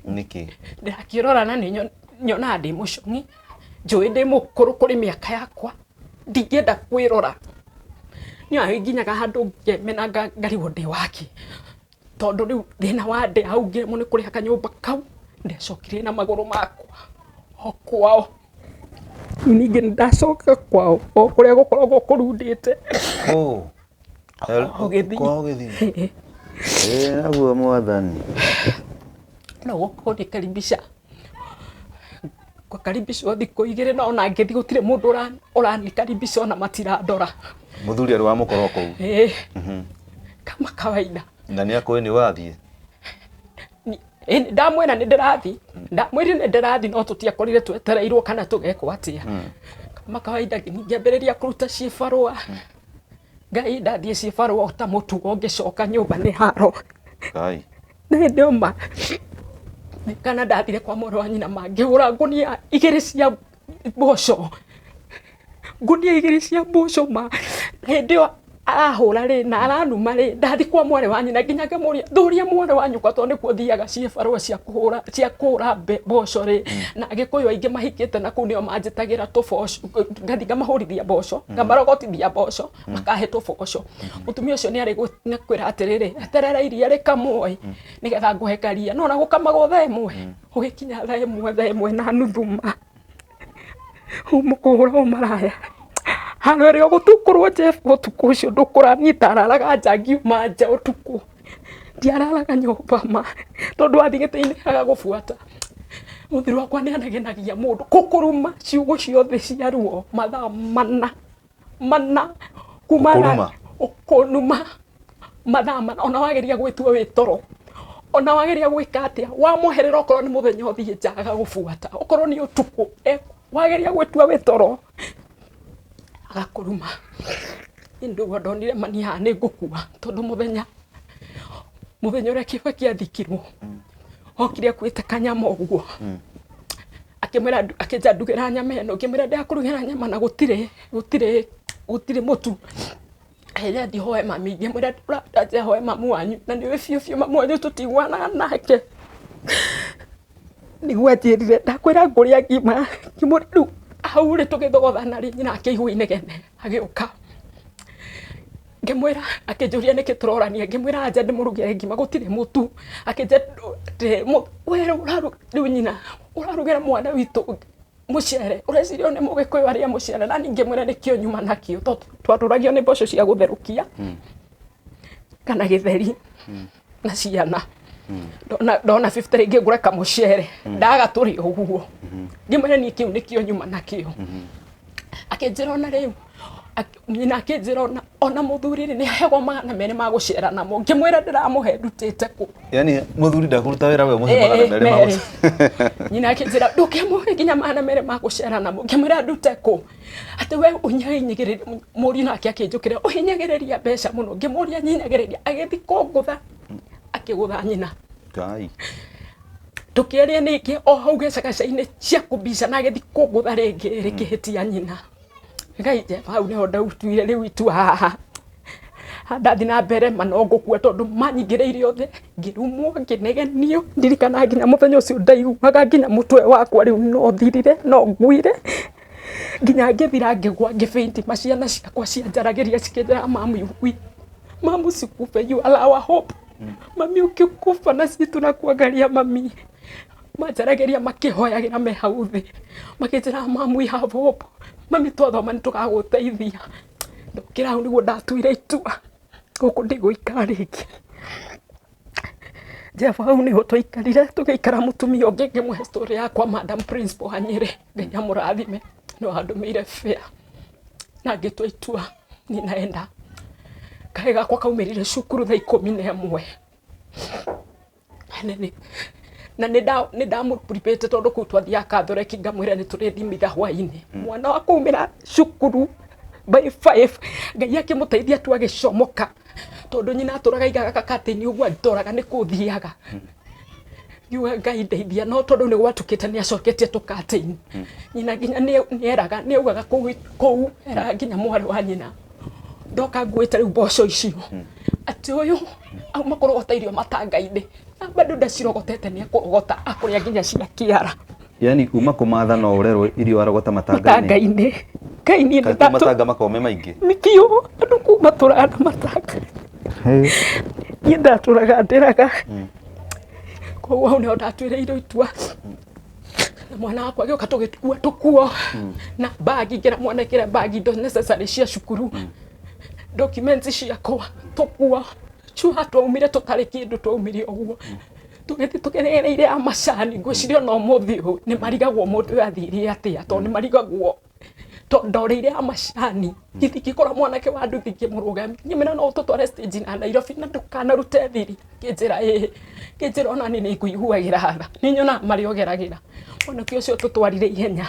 niki ndakĩrora na nĩ nyonaga ndĩ mũcong'i, njũĩ ndĩ mũkũrũ kũrĩ mĩaka yakwa, ndingĩenda kwĩrora. Nĩ nginyaga handũ ngemena ngarigwo ndĩ waki, tondũ rĩu thĩna wa ndĩ hau ngĩremwo nĩ kũrĩha kanyũmba kau, ndecokire na magũrũ makwa o kwao. Ningĩ ndacoka kwao o kũrĩa gũkoragwo kũrundĩte kwao gĩthii naguo mwathani no gũkorwo ndĩkaribisha gũkaribicwo thikũ igĩrĩ, no ona ngĩthiĩ gũtirĩ mũndũ ũranikaribisha ona matirandora. Mũthuri arĩ wa mũkoro kũu kama kawaida. Na nĩ akũĩ nĩ wathiĩ? Ndamwĩra nĩ ndĩrathiĩ, ndamwĩrire nĩ ndĩrathiĩ, no tũtiakorire twetereirwo kana tũgekwo atĩa. Kama kawaida ngĩambĩrĩria kũruta ciĩbarũa, Ngai ndathiĩ ciĩbarũa ta mũtugo, ngĩcoka nyũmba nĩ haro. Ngai Na hĩndĩ ĩyo kana ndathire kwa mũrũ wa nyina mangĩgũra ngũnia 2 cia mboco, ngũnia 2 cia mboco ma. Hĩndĩ ĩyo arahũra rĩ na aranuma rĩ, ndathi kwa mwarĩ wa nyina nginya ngĩmũria thũria mwarĩ wa nyũkwa tondũ nĩkuo thiaga ciĩbarũa cia kũhũra mboco rĩ, na Agĩkũyũ aingĩ mahikĩte na kũu nĩo manjĩtagĩra tũboco, ngathi ngamahũrithia mboco, ngamarogotithia mboco, makahe tũboco. Mũtumia ũcio nĩ arĩ kwĩra atĩrĩrĩ, eterera iria rĩkamwoe nĩgetha ngũhe karia, no na gũkamagwo thaa ĩmwe, ũgĩkinya thaa ĩmwe na nuthu ma mũkũhũra ũmaraya. Hano rĩo gũtukũrwo Jeff ũtukũ ũcio ndũkũranyita, araraga nja ngiuma nja ũtukũ, ndiararaga nyũmba ma tondũ wathiĩ gĩtĩ-inĩ agagũbuata. Mũthuri wakwa nĩ anagenagia mũndũ, kũkũruma ciugo ciothe cia ruo mathaa mana kumana ũkũnuma mathaa mana, ona wageria gwĩtua wĩ toro, ona wageria gwĩka atĩa, wamweherera okorwo nĩ mũthenya ũthiĩ nja agagũbuata, okorwo nĩ ũtukũ wageria gwĩtua wĩ toro agakũruma. Nĩndũgwo ndonire mani haha nĩ ngũkua, tondũ mũthenya ũrĩa Kĩbakĩ athikirwo okire akuĩte kanyama ũguo, akĩmwĩra akĩnja ndugĩra nyama ĩno, ngĩmwĩra ndakũrugĩra nyama na gũtirĩ mũtu. Hĩndĩ hoe mami, ngĩmwĩra ndĩrenda hoe mamu wanyu, na nĩwe biũ mamu wanyu tũtiguanaga nake. Nĩguo anjĩrire ndakwĩra ngũrĩa ngima, ngĩmwĩra rĩu hau rĩ tũgĩthogothana rĩ, nyina akĩigua inegene agĩũka, ngĩmwĩra akĩnjũria nĩkĩ tũrorania, ngĩmwĩra anja ndĩmũrugĩre ngima gũtirĩ mũtu. Akĩnja we rĩu nyina ũrarugĩra mwana witũ mũcere, ũreciria nĩ Mũgĩkũyũ arĩa mũcere, na niĩ ngĩmwĩra nĩkĩo nyuma nakĩo, tondũ twatũragio nĩ mboco cia gũtherũkia kana gĩtheri na ciana. Ndona 50 rĩngĩ ngũre kamũcere ndagatũrĩ ũguo, ngĩmwĩra niĩ kĩu nĩkĩo nyuma nakĩo. Akĩnjĩra ona rĩu nyina akĩnjĩra ona mũthuri nĩ aheagwo 200 ma gũcera namo, ngĩmwĩra ndĩramũhe ndutĩte kũ. Yani mũthuri ndakũruta wĩra we mũhe 200 ma gũcera. Nyina akĩnjĩra ndũkĩmũhe nginya 200 ma gũcera namo, ngĩmwĩra ndute kũ. Atĩ we ũhinyagĩrĩria, mũriũ nake akĩnjũkĩra ũhinyagĩrĩria mbeca mũno, ngĩmũria nyinyagĩrĩria, agĩthi kũngũtha akĩgũtha nyina. Ngai Tukĩaria ningĩ o hau gĩcagaca-inĩ cia kũmbica na agĩthi kũngũtha rĩngĩ rĩkĩhĩtia nyina. Ngai Jeff hau nĩho ndautuire rĩu itua haha. Ndathi na mbere no ngũkua tondũ manyingĩrĩire othe, ngĩrumwo ngĩnegenio, ndirikana nginya mũthenya ũcio ndaiguaga nginya mũtwe wakwa rĩu no thirire no nguire, nginya ngĩthira ngĩgwa ngĩbĩinti, maciana ciakwa cianjaragĩria cikĩnjĩra mamu sikufe, you are our hope. Mami ukikufa na sisi tunakuangalia mami. Manjarageria makĩhoyagĩra me hau thĩ, makĩnjĩra mamu we have hope, mami twathoma nĩtũgagũteithia. Ndokĩra hau nĩguo ndatuire itua gũkũ ndigũikara rĩngĩ. Jeff hau nĩho twaikarire, tũgĩikara mũtumia ũngĩ ngĩmũhe story yakwa Madam Principal wa Nyĩrĩ, Ngai amũrathime, no andũmĩire fair na ngĩtua itua ninaenda. Kaĩ gakwa kaumĩrire cukuru thaa 11. Na nĩ ndamũprepare tondũ kũu twathiaga Catholic, ngamwĩra nĩ tũrĩthimitha hwaĩ-inĩ. Mwana wa kũumĩra cukuru by 5, Ngai akĩmũteithia tu agĩcomoka tondu nyina aturaga igaga kakatini uguo aturaga ni kuthiaga yuga Ngai ndeithia no tondu ni gwatukite ni acoketie tukatini nyina nginya ni eraga ni ugaga kou era nginya mwari wa nyina ndoka nguite riu mboco icio ati uyu auma kurogota irio matanga-ini na bado ndacirogotete ni kurogota akuria nginya cia kiara. Yani uma kumatha no urerwo irio arogota matanga-ini Ngai ni matanga makome maingi nikio andu kuma turana matanga ni ndaturaga ndiraga koguo hau niho ndatwireirwo itua na mwana wakwa agioka tugikua tukuo na bagi ngira mwanekire bagi ndo necessary cia cukuru documents ciakwa tukuo chua twaumire tutari kindu twaumire uguo tugethi tugerereire amacani ngwiciria no muthi ni marigagwo mundu athire atia to ni marigagwo to ndoreire amacani githikikora mwanake wa nduthi kimurugami nyimena no tutware stage na Nairobi na ndukana rute thiri kinjira ona ni kuiguagira hatha ni nyona mariogeragira ona kio cio tutwarire ihenya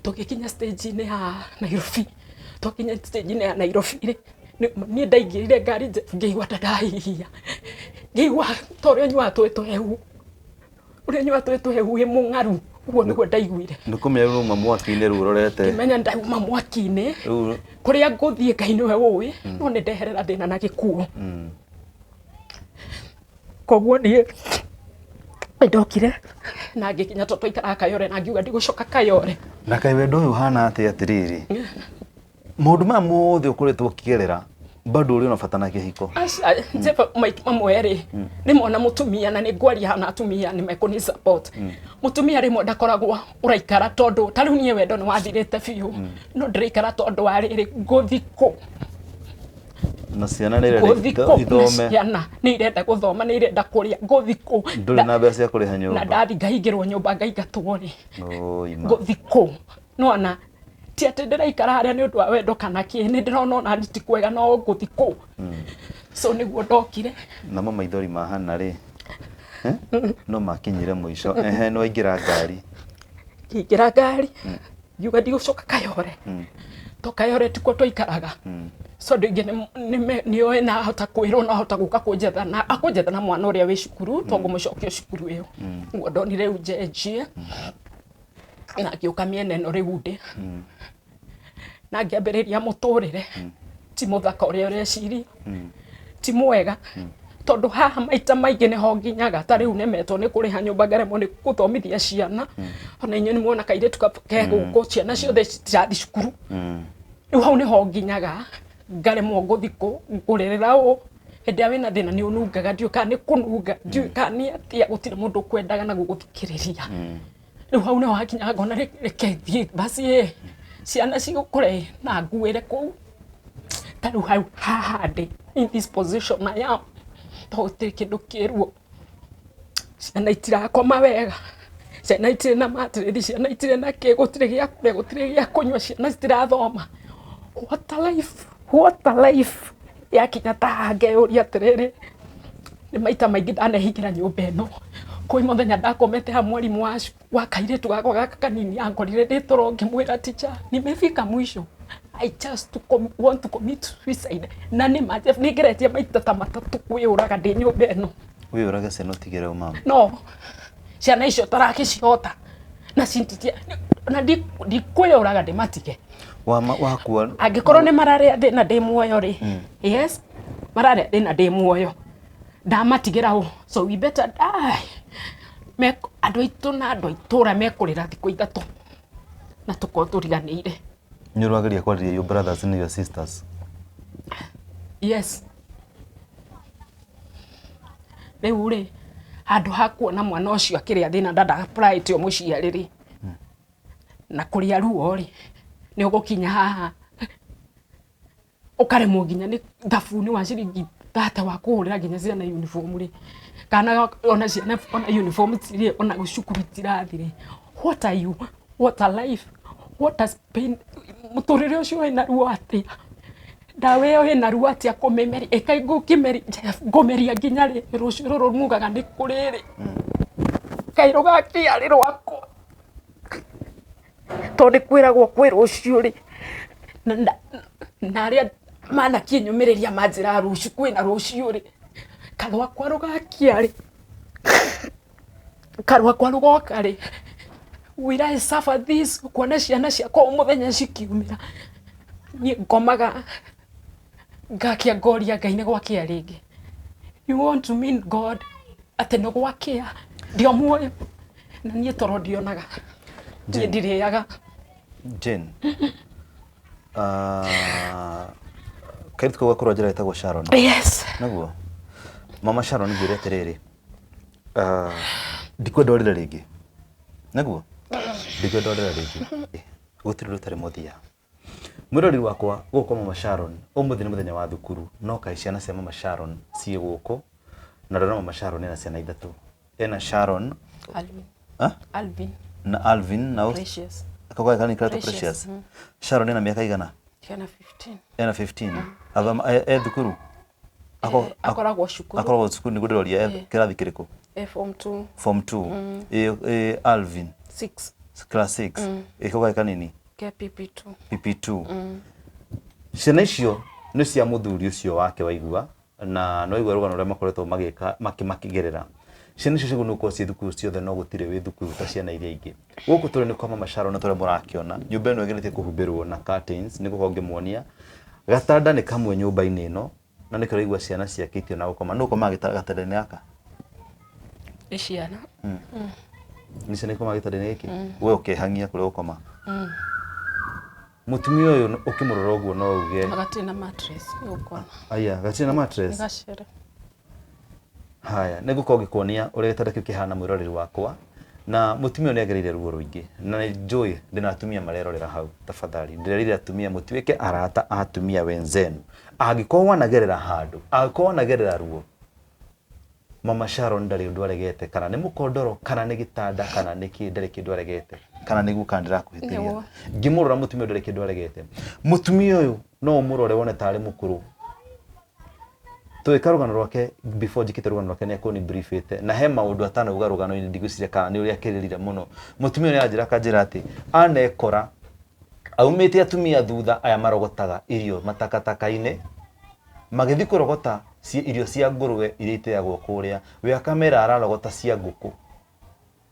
tugikinya stage ni ya Nairobi tukinya stage ni ya Nairobi ni ndaingirire ngari ngeigua ndahihia ngeigua torio nywa twetuhehu uria nywa twetuhehu e mungaru uguo niguo ndaiguire ndikumenya ruma mwaki-ini ru rorete kimenya ndauma mwaki-ini kuria nguthie Ngai niwe uwi no ni ndeherera thina na gikuo koguo ni ndokire na ngikinya toto ikara Kayore na ngiuga ndigucoka Kayore na kai wendo uyu hana ati atiriri maundu ma mothe ukuretwo kigerera bado uri unafatana kihiko nzepa mamwere nimona mutumia na ni ngwaria hana atumia ni mekoni support mutumia rimwe ndakoragwo uraikara tondu tariu nie wendo ni wathirite biu no ndiraikara tondu wa riri nguthiko na ciana ni ithome ciana ni irenda guthoma ni irenda kuria nguthiko nduri na mbeca cia kuriha nyumba na ndathi ngaingirwo nyumba ngaigatwo ri nguthiko no ana ti ati ndiraikara haria ni undu wa wendo kana ki ni ndirona ona ti kwega no nguthiko so niguo ndokire na mama ithori mahana ri no makinyire muico no aingira ngari ngira ngari yuga ndigucoka Kayore to Kayore tiko twaikaraga so ndingi ni oe na hota kwirwo na hota guka kunjetha na mwana uria wi cukuru to ngumucokia cukuru iyo nguo ndonire ujenjie na ngiuka miena ino riu ndi na ngiambiriria muturire ti muthaka uria ureciria ti mwega tondu haha maita maingi niho nginyaga ta riu nemetwo ni kuriha nyumba ngaremwo ni guthomithia ciana ona inyu ni muona kairitu keguku ciana ciothe cirathi cukuru riu hau niho nginyaga ngaremwo nguthiko ngurerera u hindi ya wina thina ni unungaga ndio kana ni kununga ndio kana ni atia gutire mundu kwendaga na guguthikiriria riu hau niho hakinyaga ngona reke thie basi ciana cigukure na nguire ku tariu hau haha ndi in this position I am to kindu kiruo ciana itirakoma wega ciana itire na matiriri ciana itire na ke gutire gia kuria gutire gia kunywa ciana citirathoma what a life yakinya ta ngeuria atiriri ni maita maingi ndanehingira nyumba ino kwi muthenya ndakomete ha mwarimu wa kairitu gakwa gaka kanini ankorire nditoro ngimwira teacher nimefika mwisho I just want to commit suicide na ni maje nigeretie maita ta matatu kwiuraga ndi nyumba ino wiuraga seno tigere mama no ciana icio tarakiciota na cintitia na di kwiuraga ndi matige wakua angikorwo ni marare thina ndi muoyo ri yes marare thina ndi muoyo ndamatigira u so we better die andu aitu na andu aitura mekurira thikũ ithatu na tuko turiganire nyurwageria kwaria your brothers and your sisters yes riu ri handu hakuona mwana ucio akiria thina ndanda apply tio muciariri na kuria ruo ri ni ugukinya haha ukaremwo nginya ni thabuni wa ciringi tata wa kuhurira nginya ciana uniform ri kana ona ciana ona uniform tiri ona gucukuru tirathire what are you what a life what has been muturire ucio ina ruo atia ndawe yo ina ruo atia kumemeri ekai ngukimeri ngomeria nginya ri rucio ruru mugaga ndi kuriri kairo gakia ri rwako to ndi kwiragwo kwi rucio ri na ria mana kinyumireria manjira ruciu kwina ruciu ri karwa kwa rugakia ri karwa kwa rugoka ri will I suffer this kuona ciana ciakwa muthenya cikiumira ni ngomaga ngakia ngoria Ngai ni gwakia ringi. You want to mean God ati no gwakia ndio muoyo na nie toro ndionaga nie ndiriaga. Jane kairitu kau gakorwo njĩra ĩtagwo Sharon. Yes. Naguo mama Sharon ngĩre atĩrĩrĩ ndikwenda ũrĩre rĩngĩ. Naguo ndikwenda ũrĩre rĩngĩ gũtirĩ rũtarĩ mũthia. Mwĩrori wakwa gũkũ mama Sharon ũmũthĩ nĩ mũthenya wa thukuru no kaĩ ciana cia mama Sharon ciĩ gũkũ na ndona mama Sharon ena ciana ithatũ. Ena Sharon, Alvin na Alvin na Precious. Kau kani karato Precious. Sharon ena miaka igana? Ena 15. Ena 15. Athoma thukuru. Akoragwo cukuru. Akoragwo cukuru nĩguo ndĩroria kĩrathi kĩrĩkũ? Form 2. Form 2. Alvin 6. Class 6. Kau kanini? PP2. PP2. Ciana icio nĩ cia mũthuri ũcio wake waigua na no igua rũgano rũrĩa makoretwo magĩka makĩgerera. Ciana icio cigunuko ci thukuru ciothe no gũtirĩ wĩ thukuru ta ciana iria ingĩ. Gũkũ tũrĩ nĩ kwa mama Sharon na tũrĩa mũrakĩona. Nyũmba ĩno ĩgerete kũhumbĩrwo na curtains nĩ gũkorwo ngĩmuonia. Gatanda nĩ kamwe nyũmba-inĩ ĩno na nĩ kĩraigua ciana ciakĩtio na gũkoma. Nũ ũkomaga gatanda-inĩ gaka? Nĩ ciana. Nĩ ciana ikomaga gĩtanda-inĩ gĩkĩ? We ũkĩhangia kũrĩa ũkoma? Mũtumia ũyũ ũkĩmũrora ũguo no uge gatirĩ na mattress ũkona. Aya, gatirĩ na mattress. Gacere. Haya, nĩngũkorwo ngĩkuonia ũrĩa gĩtanda kĩu kĩhana mwĩroreri wakwa na mũtumia ũyũ nĩagereire ruo rũingĩ na nĩnjũĩ ndĩna atumia marerorera hau. Tafadhali ndĩrerire atumia mũtuĩke arata a atumia wenzenu. Angĩkorwo wanagerera handũ, angĩkorwo wanagerera ruo, mama Sharon ndarĩ ũndũ aregete, kana nĩ mũkondoro kana nĩ gĩtanda kana nĩ kĩ, ndarĩ kĩndũ aregete, kana nĩ guka ndĩrakũhĩtĩria. Ngĩmũrora mũtumia ndarĩ kĩndũ aregete. Mũtumia ũyũ no ũmũrore wone tarĩ mũkũrũ. Twĩka rũgano rwake before njĩkĩte rũgano rwake nĩ akoni briefete na he maũndũ atanauga rũgano-inĩ ndigwĩciria kana nĩ ũrĩa akĩrĩrire mũno. Mũtumia ũyũ nĩanjĩra kanjĩra atĩ anekora aumĩte atumia thutha aya marogotaga irio matakataka-inĩ magĩthiĩ kũrogota irio cia ngũrwe iria iteagwo kũrĩa, we akamera ararogota cia ngũkũ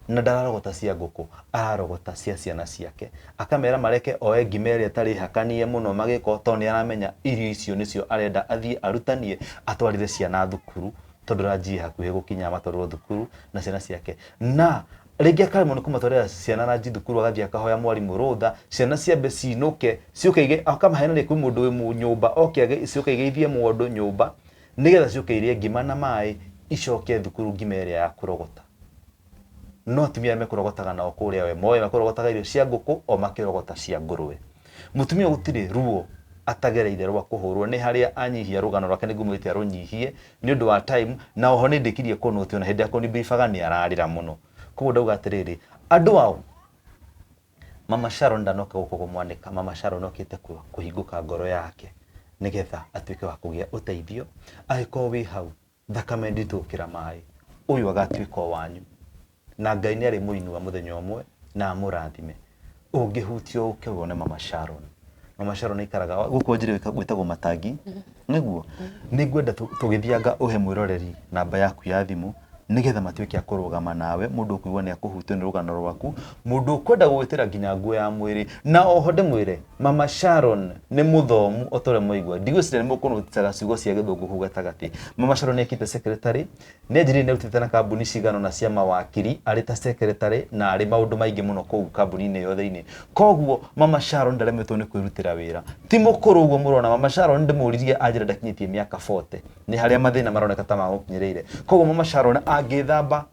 na ndararogota cia ngũkũ, ararogota cia ciana ciake. Akamera mareke oe ngima ĩrĩa ĩtarĩ hakanie mũno magĩko tondũ nĩaramenya irio icio nĩcio arenda athiĩ arutanie atwarire ciana thukuru tondũ ranji hakuhĩ gũkinya matwarwo thukuru na ciana ciake. Na rĩngĩ akaremwo nĩ kũmatwarĩra ciana ranji thukuru agathiĩ akahoya mwarimũ rũtha, ciana ciambe ciinũke ciũke akamaheanĩria kwĩ mũndũ wĩ nyũmba oke ciũke igeithie mũndũ nyũmba nĩgetha ciũke irie ngima na maĩ icoke thukuru ngima ĩrĩa ya kũrogota. No atumia mekũrogotaga nao kũrĩa we moe makũrogotaga irio cia ngũkũ o makĩrogota cia ngũrwe. Mũtumia gũtirĩ ruo atagereire rwa kũhũrwo nĩ harĩa anyihia rũgano rwake nĩ ngũmwĩte arũnyihie nĩ ũndũ wa time na oho nĩ ndĩkirie kũnũtio na hĩndĩ ya kũnibiribaga nĩ ararĩra mũno. Koguo ndauga atĩrĩrĩ andũ ao mama Sharon ndanoka gũkũ kũmwanĩka. Mama Sharon okĩte kũhingũka ngoro yake nĩgetha atuĩke wa kũgĩa ũteithio. Angĩkorwo wĩ hau thakame ndĩtũkĩra maĩ ũyũ agatuĩka wanyu na Ngai nĩ arĩ mũinua mũthenya ũmwe na amũrathime. Ũngĩhutio ũke wone mama Sharon. Mama Sharon aikaraga gũkũ njĩra gwĩtagwo Matangi. Nĩguo nĩngwenda tũgĩthianga ũhe mwĩroreri namba yaku ya thimũ nĩgetha matuĩke a kũrũgama nawe, mũndũ ũkũigua nĩ akũhutio nĩ rũgano rwaku, mũndũ ũkwenda gwĩtĩra nginya nguo ya mwĩrĩ. Na oho ndĩmwĩre mama Sharon nĩ mũthomu o ta ũrĩa mwaigua, ndigwĩciria nĩ mũkũnũtaga ciugo cia gĩthũngũ kũu gatagatĩ. Mama Sharon nĩ ekĩte secretary, nĩ anjĩrĩire nĩ arutĩte na kambuni cigana na cia mawakiri arĩ ta secretary na arĩ maũndũ maingĩ mũno kũu kambuni-inĩ ĩyo thĩinĩ. Koguo mama Sharon ndaremetwo nĩ kwĩrutĩra wĩra, ti mũkũrũ ũguo mũrona. Mama Sharon ndĩmũririe anjĩra ndakinyĩtie mĩaka 40, nĩ harĩa mathĩna maroneka ta magũkinyĩrĩire. Koguo mama Sharon angĩthamba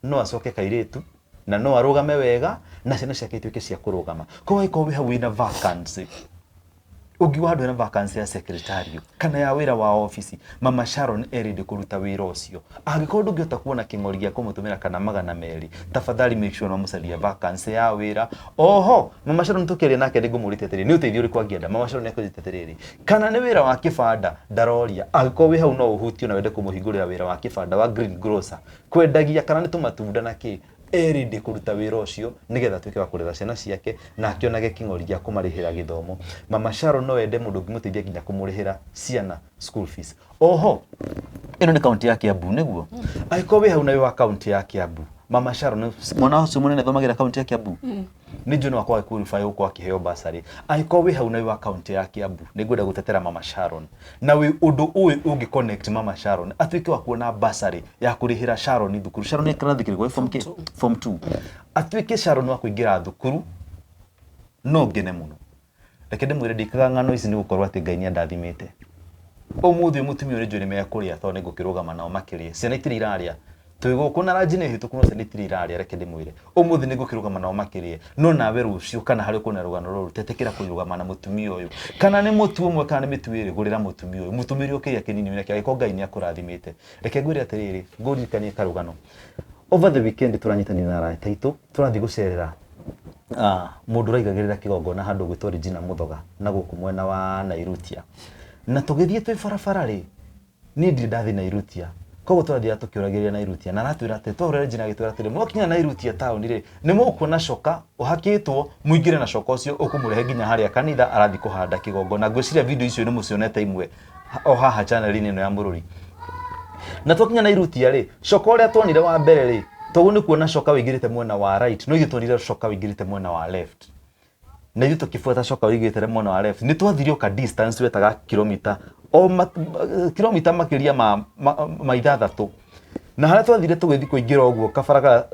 no acoke kairĩtu na no arũgame wega na ciana ciake ituĩke cia kũrũgama. Koguo angĩkorwo wĩ hau wĩna vacancy, ũngiuga handũ hena vacancy ya secretary kana ya wĩra wa office, mama Sharon erĩndĩ kũruta wĩra ũcio. Angĩkorwo ndũngĩhota kuona kĩng'ori gĩa kũmũtũmĩra kana 200, tafadhali make sure ũmũcaria vacancy ya wĩra. Oho mama Sharon tũkĩaria nake ndĩngũmũrĩte atĩrĩrĩ nĩ ũteithio ũrĩkũ angĩenda. Mama Sharon nĩakũnjĩte atĩrĩrĩ kana nĩ wĩra wa kĩbanda ndaroria. Angĩkorwo wĩ hau no ũhutio na wende kũmũhingũrĩra wĩra wa kĩbanda wa green grocer, kwendagia kana nĩ tũmatunda na kĩ, ready kuruta wira ucio nigetha tuike wa kurera ciana ciake na akionage king'ori gia kumarihira githomo. Mama Sharon no ende mundu ngimutithia nginya kumurihira ciana school fees. Oho ino ni kaunti ya Kiambu niguo aiko we hau nayo wa kaunti ya Kiambu Mama Sharon mwana ucio munene thomagira kaunti ya Kiambu ni njone wakwa qualify uko akiheo basari aiko we hau nayo wa kaunti ya Kiambu nigwenda gutetera Mama Sharon na we undu uyu ungi connect Mama Sharon atuike wa kuona basari ya kurihira Sharon thukuru. Sharon ekarathi kirigwo form 2 atuike Sharon wa kuingira thukuru no ngene muno. Reke ndimwire ndikaga ng'ano ici ni gukorwo ati Ngai ni andathimite. Umuthi mutumia uri njuri me kuria to ni gukirugama nao makirie ciana itiri iraria twiguku na ranji ni hitu kuno ciana itiri iraria. Reke ndimwire umuthi ni gukirugama nao makirie no nawe rucio kana hari kuna rugano ruru tetekira kurugama na mutumia uyu kana ni mutu umwe kana ni mitu iri gurira mutumia uyu mutumiri ukiria kinini wina kia ko Ngai ni akurathimite. Reke ngwire atiriri ngurikanie karugano over the weekend turanyitani na rata itu turathi gucerera mundu raigagirira kigongona handu gwitwa Regina Muthoga na guku mwena wa Nairutia na tugithie twi barabara ri ni ndi ndathi Nairutia kogo turathia tukiuragiria Nairutia na ratwira ati twahura Regina gitwira ati mwakinya Nairutia town ri ni mukuona coka uhakitwo muingire na coka ucio ukumurehe nginya haria kanitha arathi kuhanda kigongona. Ngwiciria video icio ni mucionete imwe o haha channel-ini ino ya Mururi na twakinya Nairutia ri coka uria twonire wa mbere ri togu ni kuona coka wigirite mwena wa right no igitwonire coka wigirite mwena wa left na yuto kifuata coka wigirite mwena wa left ni twathirio ka distance wetaga kilomita kilomita makiria ma ithathatu na haria twathire tugithi kuingira oguo kabara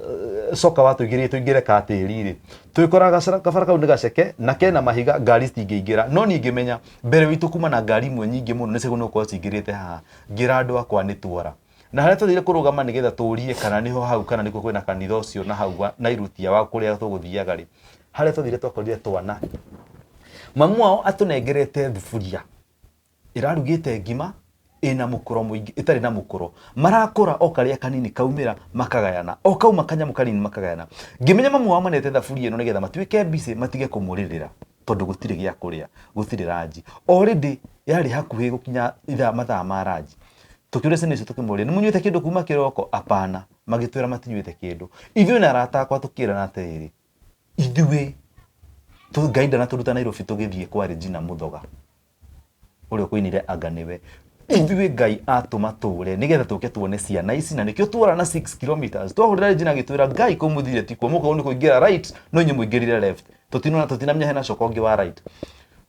coka watugirire tuingire ka tiri ri twikoraga kabara kau ni gaceke na kena mahiga ngari citingĩingira no ni ngimenya mbere witu kuma na ngari imwe nyingi muno nicio no kwa cingirite haha ngira andu akwa ni twara na haria twathire kurugama nigetha turie kana niho hau kana niko kwina kanitha ucio na hau Nairutia wa kuria tuguthiaga ri haria twathire twakorire twana mamu wao atunengerete thufuria irarugite ngima ina mukoro muingi itari na mukoro marakora o karia kanini kaumira makagayana o kauma kanyamu kanini makagayana. Ngimenya mamu wao manete thufuria ino nigetha matuike busy matige kumuririra tondu gutire gia kuria gutire ranji already yari hakuhi gukinya mathaa ma ranji tukiure cene icio tukimuria ni munyuite kindu kuma kiroko apana magitwira matinyuite kindu ithuĩ na arata akwa tukira na atiriri ithuĩ tugaida na turuta Nairobi tugithie kwa Regina Muthoga uria kuinire anga niwe ithuĩ Ngai atuma ture nigetha tuke tuone ciana ici na nikio twara na 6 kilometers twahurira Regina gitwira Ngai kumuthire ti kwa muko ni kuingira right no nyu muingirire left tutinamenya hena coka ungi wa right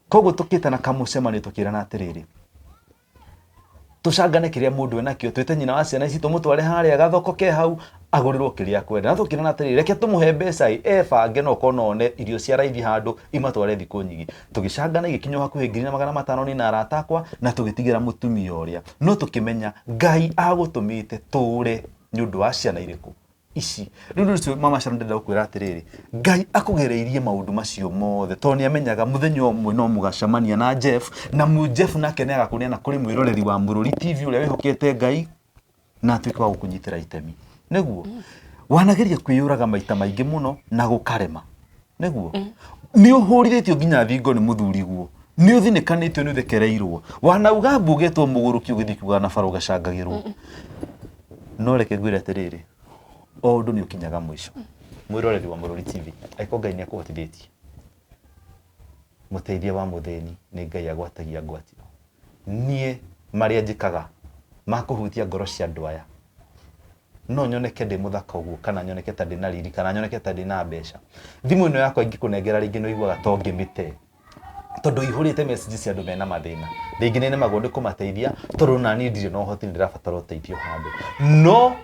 koguo tukita na kamucemani tukira na atiriri tucangane kiria mundu enakio twite nyina wa ciana ici tumutware haria gathoko ke hau agurirwo kiria kwenda na tukina na atiriri reke tumuhe mbeca ebange no konone irio cia raithi handu imatware thiku nyingi tugicangana igikinyo hakuhi 500 ni na arata akwa na tugitigira mutumia uria no tukimenya Ngai agutumite ture nyundu wa ciana iriku ici riu Mama Sharon ndenda gukwira atiriri Ngai akugereirie maundu macio mothe to ni amenyaga muthenya umwe no mugacamania na Jeff na Jeff nake ne agakuneana kuri mwiroreri wa Mururi TV uria wihokete Ngai na atuike wa gukunyitira itemi niguo wanageria kwiyuraga maita maingi muno na gukarema niguo ni uhuriritio nginya thingo ni muthuri guo ni uthinikanitio ni uthekereirwo wanauga mbugetwo muguruki ugithikuga na faro gacangagirwo no reke ngwire atiriri o undu ni ukinyaga mwisho. Mwiroreri wa Mururi TV aiko Ngai ni akuhotithitie muteithia wa mutheni ni Ngai agwatagia ngwatio nie maria njikaga makuhutia ngoro cia andu aya no nyoneke ndi muthaka uguo kana nyoneke ta ndi na riri kana nyoneke ta ndi na mbeca thimu ino yakwa ingikunengera ringi no igwaga to ngimite tondu ihurite message cia andu mena mathina ringi nene magonde kumateithia tondu na ni ndire no hoti ndirabatara uteithio handu no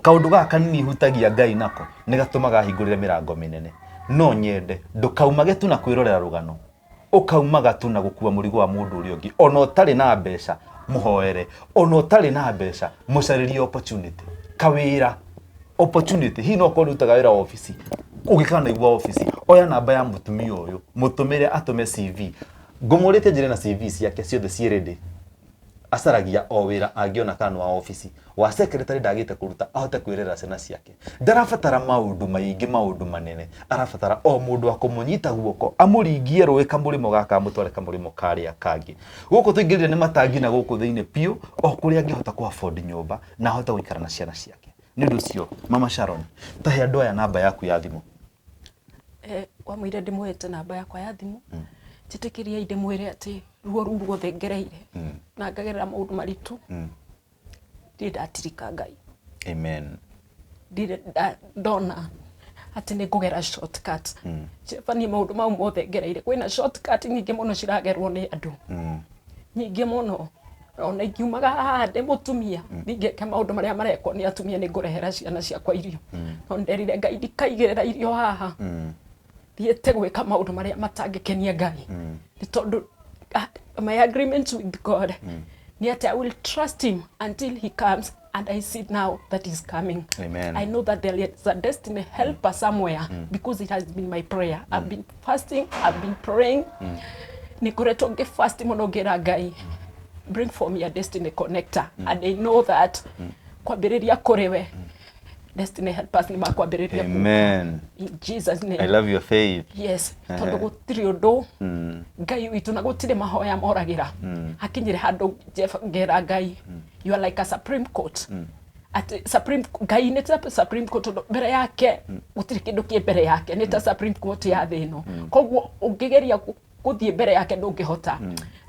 kaundu gaka ni hutagia Ngai nako ni gatumaga hingurire mirango minene no nyende ndukaumage tu na kwirorera rugano ukaumaga tu na gukua murigo wa mundu uri ungi ona utari na mbeca muhoere ona utari na mbeca mucaririe opportunity kawira opportunity hi no ko rutaga wira office ugikana igwa office oya namba ya mutumia uyu mutumire atume CV ngumurite njire na CV ciake ciothe ci ready asaragia o wira angiona kana wa office wa secretary ndagite kuruta ahote kwirera ciana ciake ndarabatara maundu maingi maundu manene arabatara o mundu akumunyita guoko amuringie ruika murimo gaka mutware kamurimo karia kangi guku tuingirire ni matangi na guku thiine pio o kuria angihota ku afford nyumba na ahota guikara na ciana ciake nĩ ũndũ ũcio Mama Sharon tahe andũ aya namba yaku ya thimũ. Kwa mwire ndĩmũhete namba yakwa ya thimũ njĩtĩkĩria ndĩmwĩre atĩ ruo rũu ruothe ngereire na ngagerera maũndũ maritũ ndirĩ ndatirika Ngai. Amen. Ndirĩ ndona atĩ nĩ ngũgera shortcut. Niĩ maũndũ mau mothe ngereire kwĩna shortcut nyingĩ mũno ciragerwo nĩ andũ nyingĩ mũno. Ona ingiumaga haha ndĩ mũtumia ndingĩka maũndũ marĩa marekwo nĩ atumia nĩ ngũrehera ciana ciakwa irio. No nderire Ngai ndikaigĩrĩra irio haha thiĩte gwĩka maũndũ marĩa matangĩkenia Ngai. Nĩ tondũ my agreement with God nĩ atĩ I will trust him until he comes, and I see now that he's coming. Amen. I know that there is a destiny helper somewhere because it has been my prayer. I've been fasting, I've been praying. Nĩkoretwo ngĩfast mũno ngĩra Ngai bring for me a destiny connector, and I know that kwambĩrĩria kũrĩ we destiny helpers nĩ makwambĩrĩria. Amen. In Jesus name. I love your faith. Yes. Tondũ gũtirĩ ũndũ Ngai witũ na gũtirĩ mahoya moragĩra. Hakinyire handũ Jeff ngera Ngai you are like a Supreme Court. At Supreme Ngai nĩ ta Supreme Court mbere yake gũtirĩ kĩndũ kĩ mbere yake nĩ ta Supreme Court ya thĩ ĩno. Koguo ũngĩgeria gũthiĩ mbere yake ndũngĩhota.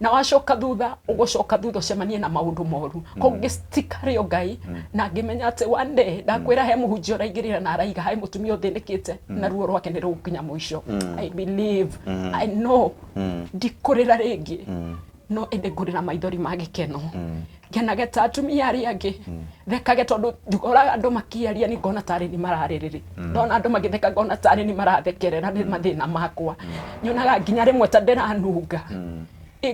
Na wacoka thutha ũgũcoka thutha ũcemanie na maũndũ moru. Koguo ngĩstikarĩo Ngai na ngĩmenya atĩ one day ndakwĩra he mũhunjia ũraingĩrĩra na araiga he mũtumia ũthĩnĩkĩte na ruo rwake nĩ rũgũkinya mũico. I believe, I know ndikũrĩra rĩngĩ no ĩndĩ ngũrĩra maithori ma gĩkeno. Ngenage ta atumia arĩa angĩ thekage tondũ ndikoraga andũ makĩaria nĩ ngona tarĩ nĩ mararĩrĩrĩ. Ndona andũ magĩtheka ngona tarĩ nĩ marathekerera nĩ mathĩna makwa. Nyonaga nginya rĩmwe ta ndĩranunga.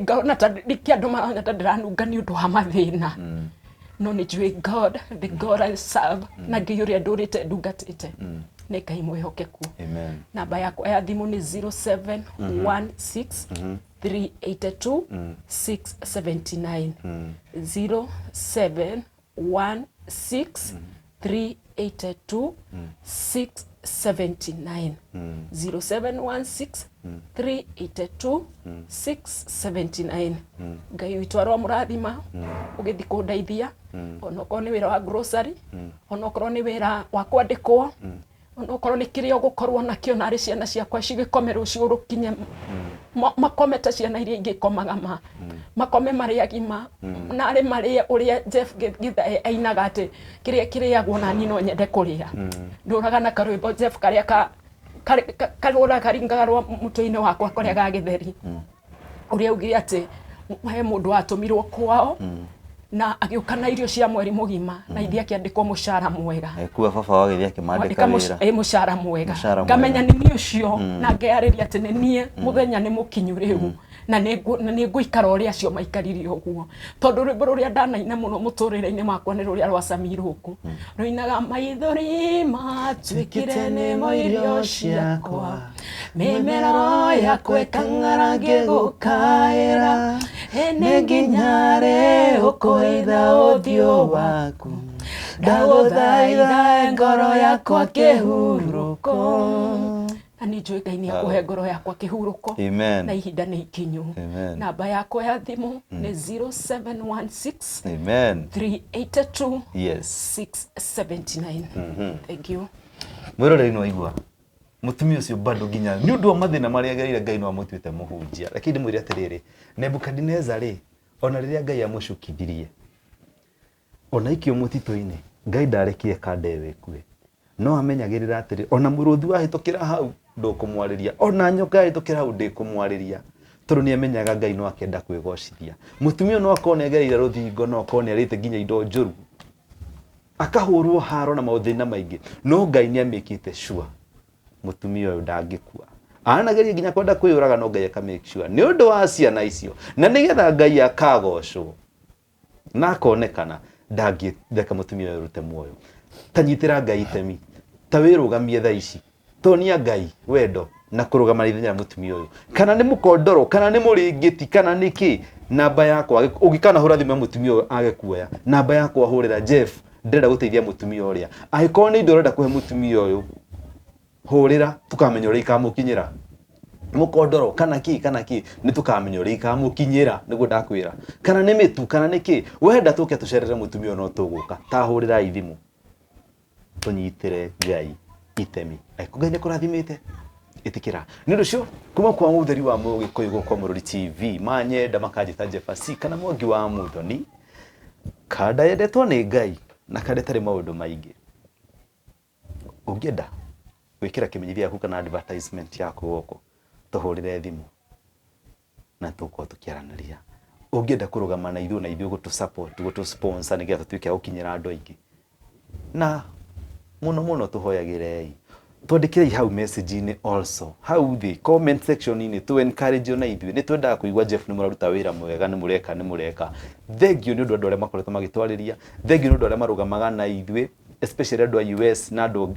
Ngona ta ndĩkĩ andũ marona ta ndĩranunga nĩ ũndũ wa mathĩna. No nĩ njũĩ God, the God I serve, na Ngai ũrĩa ndũrĩte ndungatĩte nĩ Ngai mwĩhokeku. Amen. Namba yakwa ya thimũ nĩ 0716 382 679 0716 382 679 0716 382 679. Ngai witũ arwa mũrathima ũgĩthi kũndeithia onokorwo nĩ wĩra wa grocery onokorwo nĩ wĩra wa kwandĩkwo onokorwo nĩ kĩrĩa ũgũkorwo nakĩo narĩ ciana ciakwa cigĩkome rũciũ rũkinye makome ta ciana iria ingĩ komaga makome marĩ agima narĩ marĩ ũrĩa Jeff Githae ainaga atĩ kĩrĩa kĩrĩagwo na niĩ no nyende kũrĩa. Ndũraga na karwĩmbo Jeff karĩa karũra karingaga rwa mũtwe-inĩ wakwa karĩa ga gĩtheri ũrĩa augire atĩ he mũndũ watũmirwo kwao na agĩũka na irio cia mweri mũgima na iria akĩandĩkwo mũcara mwega. Kuwa baba wagĩthi akĩmandĩka wĩra. Mũcara mwega. Ngamenya nĩ niĩ ũcio na ngeyarĩria atĩ nĩ niĩ mũthenya nĩ mũkinyu rĩu na nĩ ngũikara ũrĩa acio maikarire ũguo. Tondũ rwĩmbo rũrĩa ndanaina mũno mũtũrĩre-inĩ wakwa nĩ rũrĩa rwa Samirũkũ rũinaga maithori matuĩkire nĩmo irio ciakwa mĩmero yakwa ĩkang'ara ngĩgũkaĩra nĩ nginya rĩ ũkũitha ũthiũ waku ndagũthaitha ngoro yakwa kĩhurũko. Na nĩ njũĩ Ngai nĩ akũhe ngoro yakwa kĩhurũko na ihinda nĩ ikinyu. Namba yakwa ya thimũ nĩ 0716 382 679. Thank you. Mwĩroreri nĩ waigua mũtumia ũcio bado nginya nĩ ũndũ wa mathĩna marĩa agereire Ngai no amũtuĩte mũhunjia. Lakini ndĩmwĩre atĩrĩrĩ Nebukadneza rĩ ona rĩrĩa Ngai amũcukithirie ona ikio mũtitũ-inĩ Ngai ndarekire kandewe kue no amenyagĩrĩra atĩrĩ ona mũrũthi wahĩtũkĩra hau ndũkũmwarĩria ona nyoka yahĩtũkĩra hau ndĩkũmwarĩria tondũ nĩ amenyaga Ngai no akenda kwĩgocithia. Mũtumia no akorwo nĩ agereire rũthingo no akorwo nĩ arĩte nginya indo njũru akahũrwo haro na maũthĩna maingĩ no Ngai nĩ amĩkĩte sure mũtumia ũyũ ndangĩkua. Anageria nginya kwenda kwĩyũraga no Ngai aka make sure nĩ ũndũ wa ciana icio na nĩgetha Ngai akagocwo na akonekana ndangĩtheka mũtumia ũyũ rute muoyo. Tanyitĩra Ngai itemi ta wĩrũgamie thaa ici tonia Ngai wendo na kũrũgama ithenya mũtumia ũyũ kana nĩ mũkondoro kana nĩ mũrĩngĩti kana nĩkĩ. Namba yakwa ũngĩkana hũra thimũ mũtumia ũyũ age kuoya namba yakwa hũrĩra Jeff ndĩrenda gũteithia mũtumia ũrĩa. Angĩkorwo nĩ indo ũrenda kũhe mũtumia ũyũ hũrĩra tukamenya ũrĩa ikamũkinyĩra mũkondoro kana kĩ nĩ tukamenya ũrĩa ikamũkinyĩra nĩguo ndakwĩra kana nĩ mĩtu kana nĩkĩ wenda tũke tũcerere mũtumia ũyũ no tũgũka ta hũrĩra thimũ tunyitire Ngai itemi aiko Ngai nikurathimite itikira ni rucio kuma kwa mutheri wa Mugikuyu gukwa Murori TV manyenda makajita Jefasi kana Mwangi wa Muthoni kada yendetwo ni Ngai na kada tari maundu maingi ungienda gwikira kimenyithia yaku kana advertisement yaku goko tuhurire thimu na tuko tukiaranaria ungienda kurugama na ithuĩ gutu support gutu sponsor nigetha tuike gukinyira andu aingi na muno tuhoyagirei twandikire hau message ini also hau the comment section ini to encourage na ithuĩ ni twenda kuigua Jeff ni muraruta wira mwega ni mureka thengio ni andu aria makoretwo magitwariria thengio ni andu aria marugamaga na ithuĩ especially andu a US na andu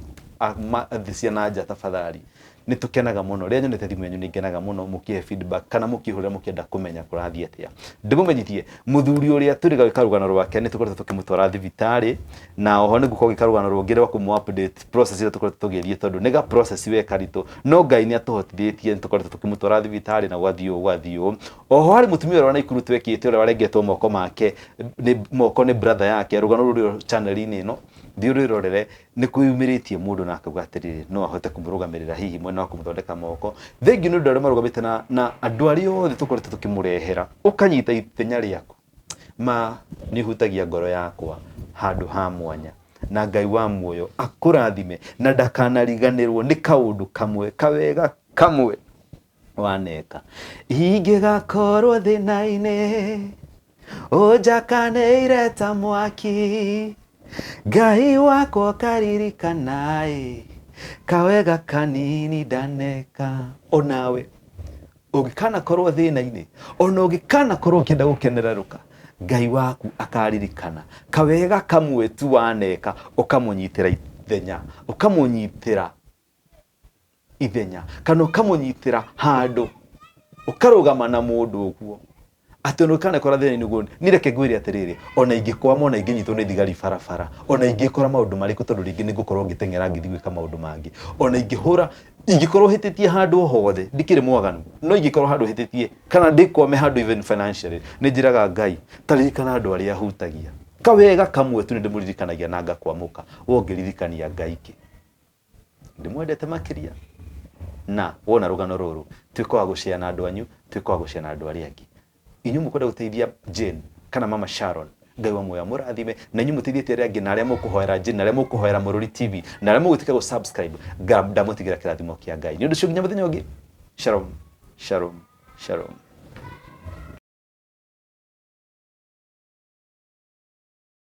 thisia na nja tafadhali ni tukenaga muno ria nyonete thimu yanyu ni ngenaga muno mukihe feedback kana mukihurira mukienda kumenya kurathie atia ndimumenyithie muthuri uria turi gakarugano rwake ni tukoretwo tukimutwara thibitari na oho ni gukorwo gikarugano rwongere wa kumu update process ira tukoretwo tugithie tondu nega process we karito no Ngai ni atuhotithietie ni tukoretwo tukimutwara thibitari na gwathio oho hari mutumia uria na ikuru twekite uria warengetwo moko make ni brother yake rugano ruri channel ini no thiurirorere ni kuyumiritie mundu na akauga atiriri no ahote kumurugamirira hihi mwena wa kumuthondeka moko thengi ni ndore marugamite na andu aria othe tukoretwo tukimurehera ukanyita itenya riaku ma ni hutagia ngoro yakwa handu ha mwanya na Ngai wa muoyo akurathime na ndakanariganirwo ni kaundu kamwe kawega kamwe waneka ingigakorwo thina-ini unjakaneire ta mwaki Ngai wakwa karirikana kawega kanini ndaneka onawe ugikana korwo thina-ini ona ugikana korwo ukienda gukenereruka Ngai waku akaririkana kawega kamwe tu waneka ukamunyitira ithenya kana ukamunyitira handu ukarugama na mundu uguo atonokana kora thina ni guo nireke gwire atiriri ona ingikwama ona inginyitwo ni thigari barabara ona ingikora maundu mariku tondu ringi ni gukorwo ngitengera ngithi gwika maundu mangi ona ingihura ingikorwo hititie handu hothe ndikire mwaganu no ingikorwo handu hititie kana ndikwame handu even financially ni njiraga Ngai taririkana andu aria hutagia kawega kamwe tu ndimuririkanagia na ngakwamuka wongeririkania Ngai ki ndimwendete makiria na wona rugano ruru twikwa gucia na andu anyu twikwa gucia na andu aria angi inyu mukwenda guteithia Jane kana mama Sharon Ngai wa muoyo murathime na inyu muteithie aria angi na aria mukuhoera Jane na aria mukuhoera Murori TV na aria mugutika go subscribe ndamutigira kirathimo kia Ngai ni undu cio nginya muthenya ungi shalom.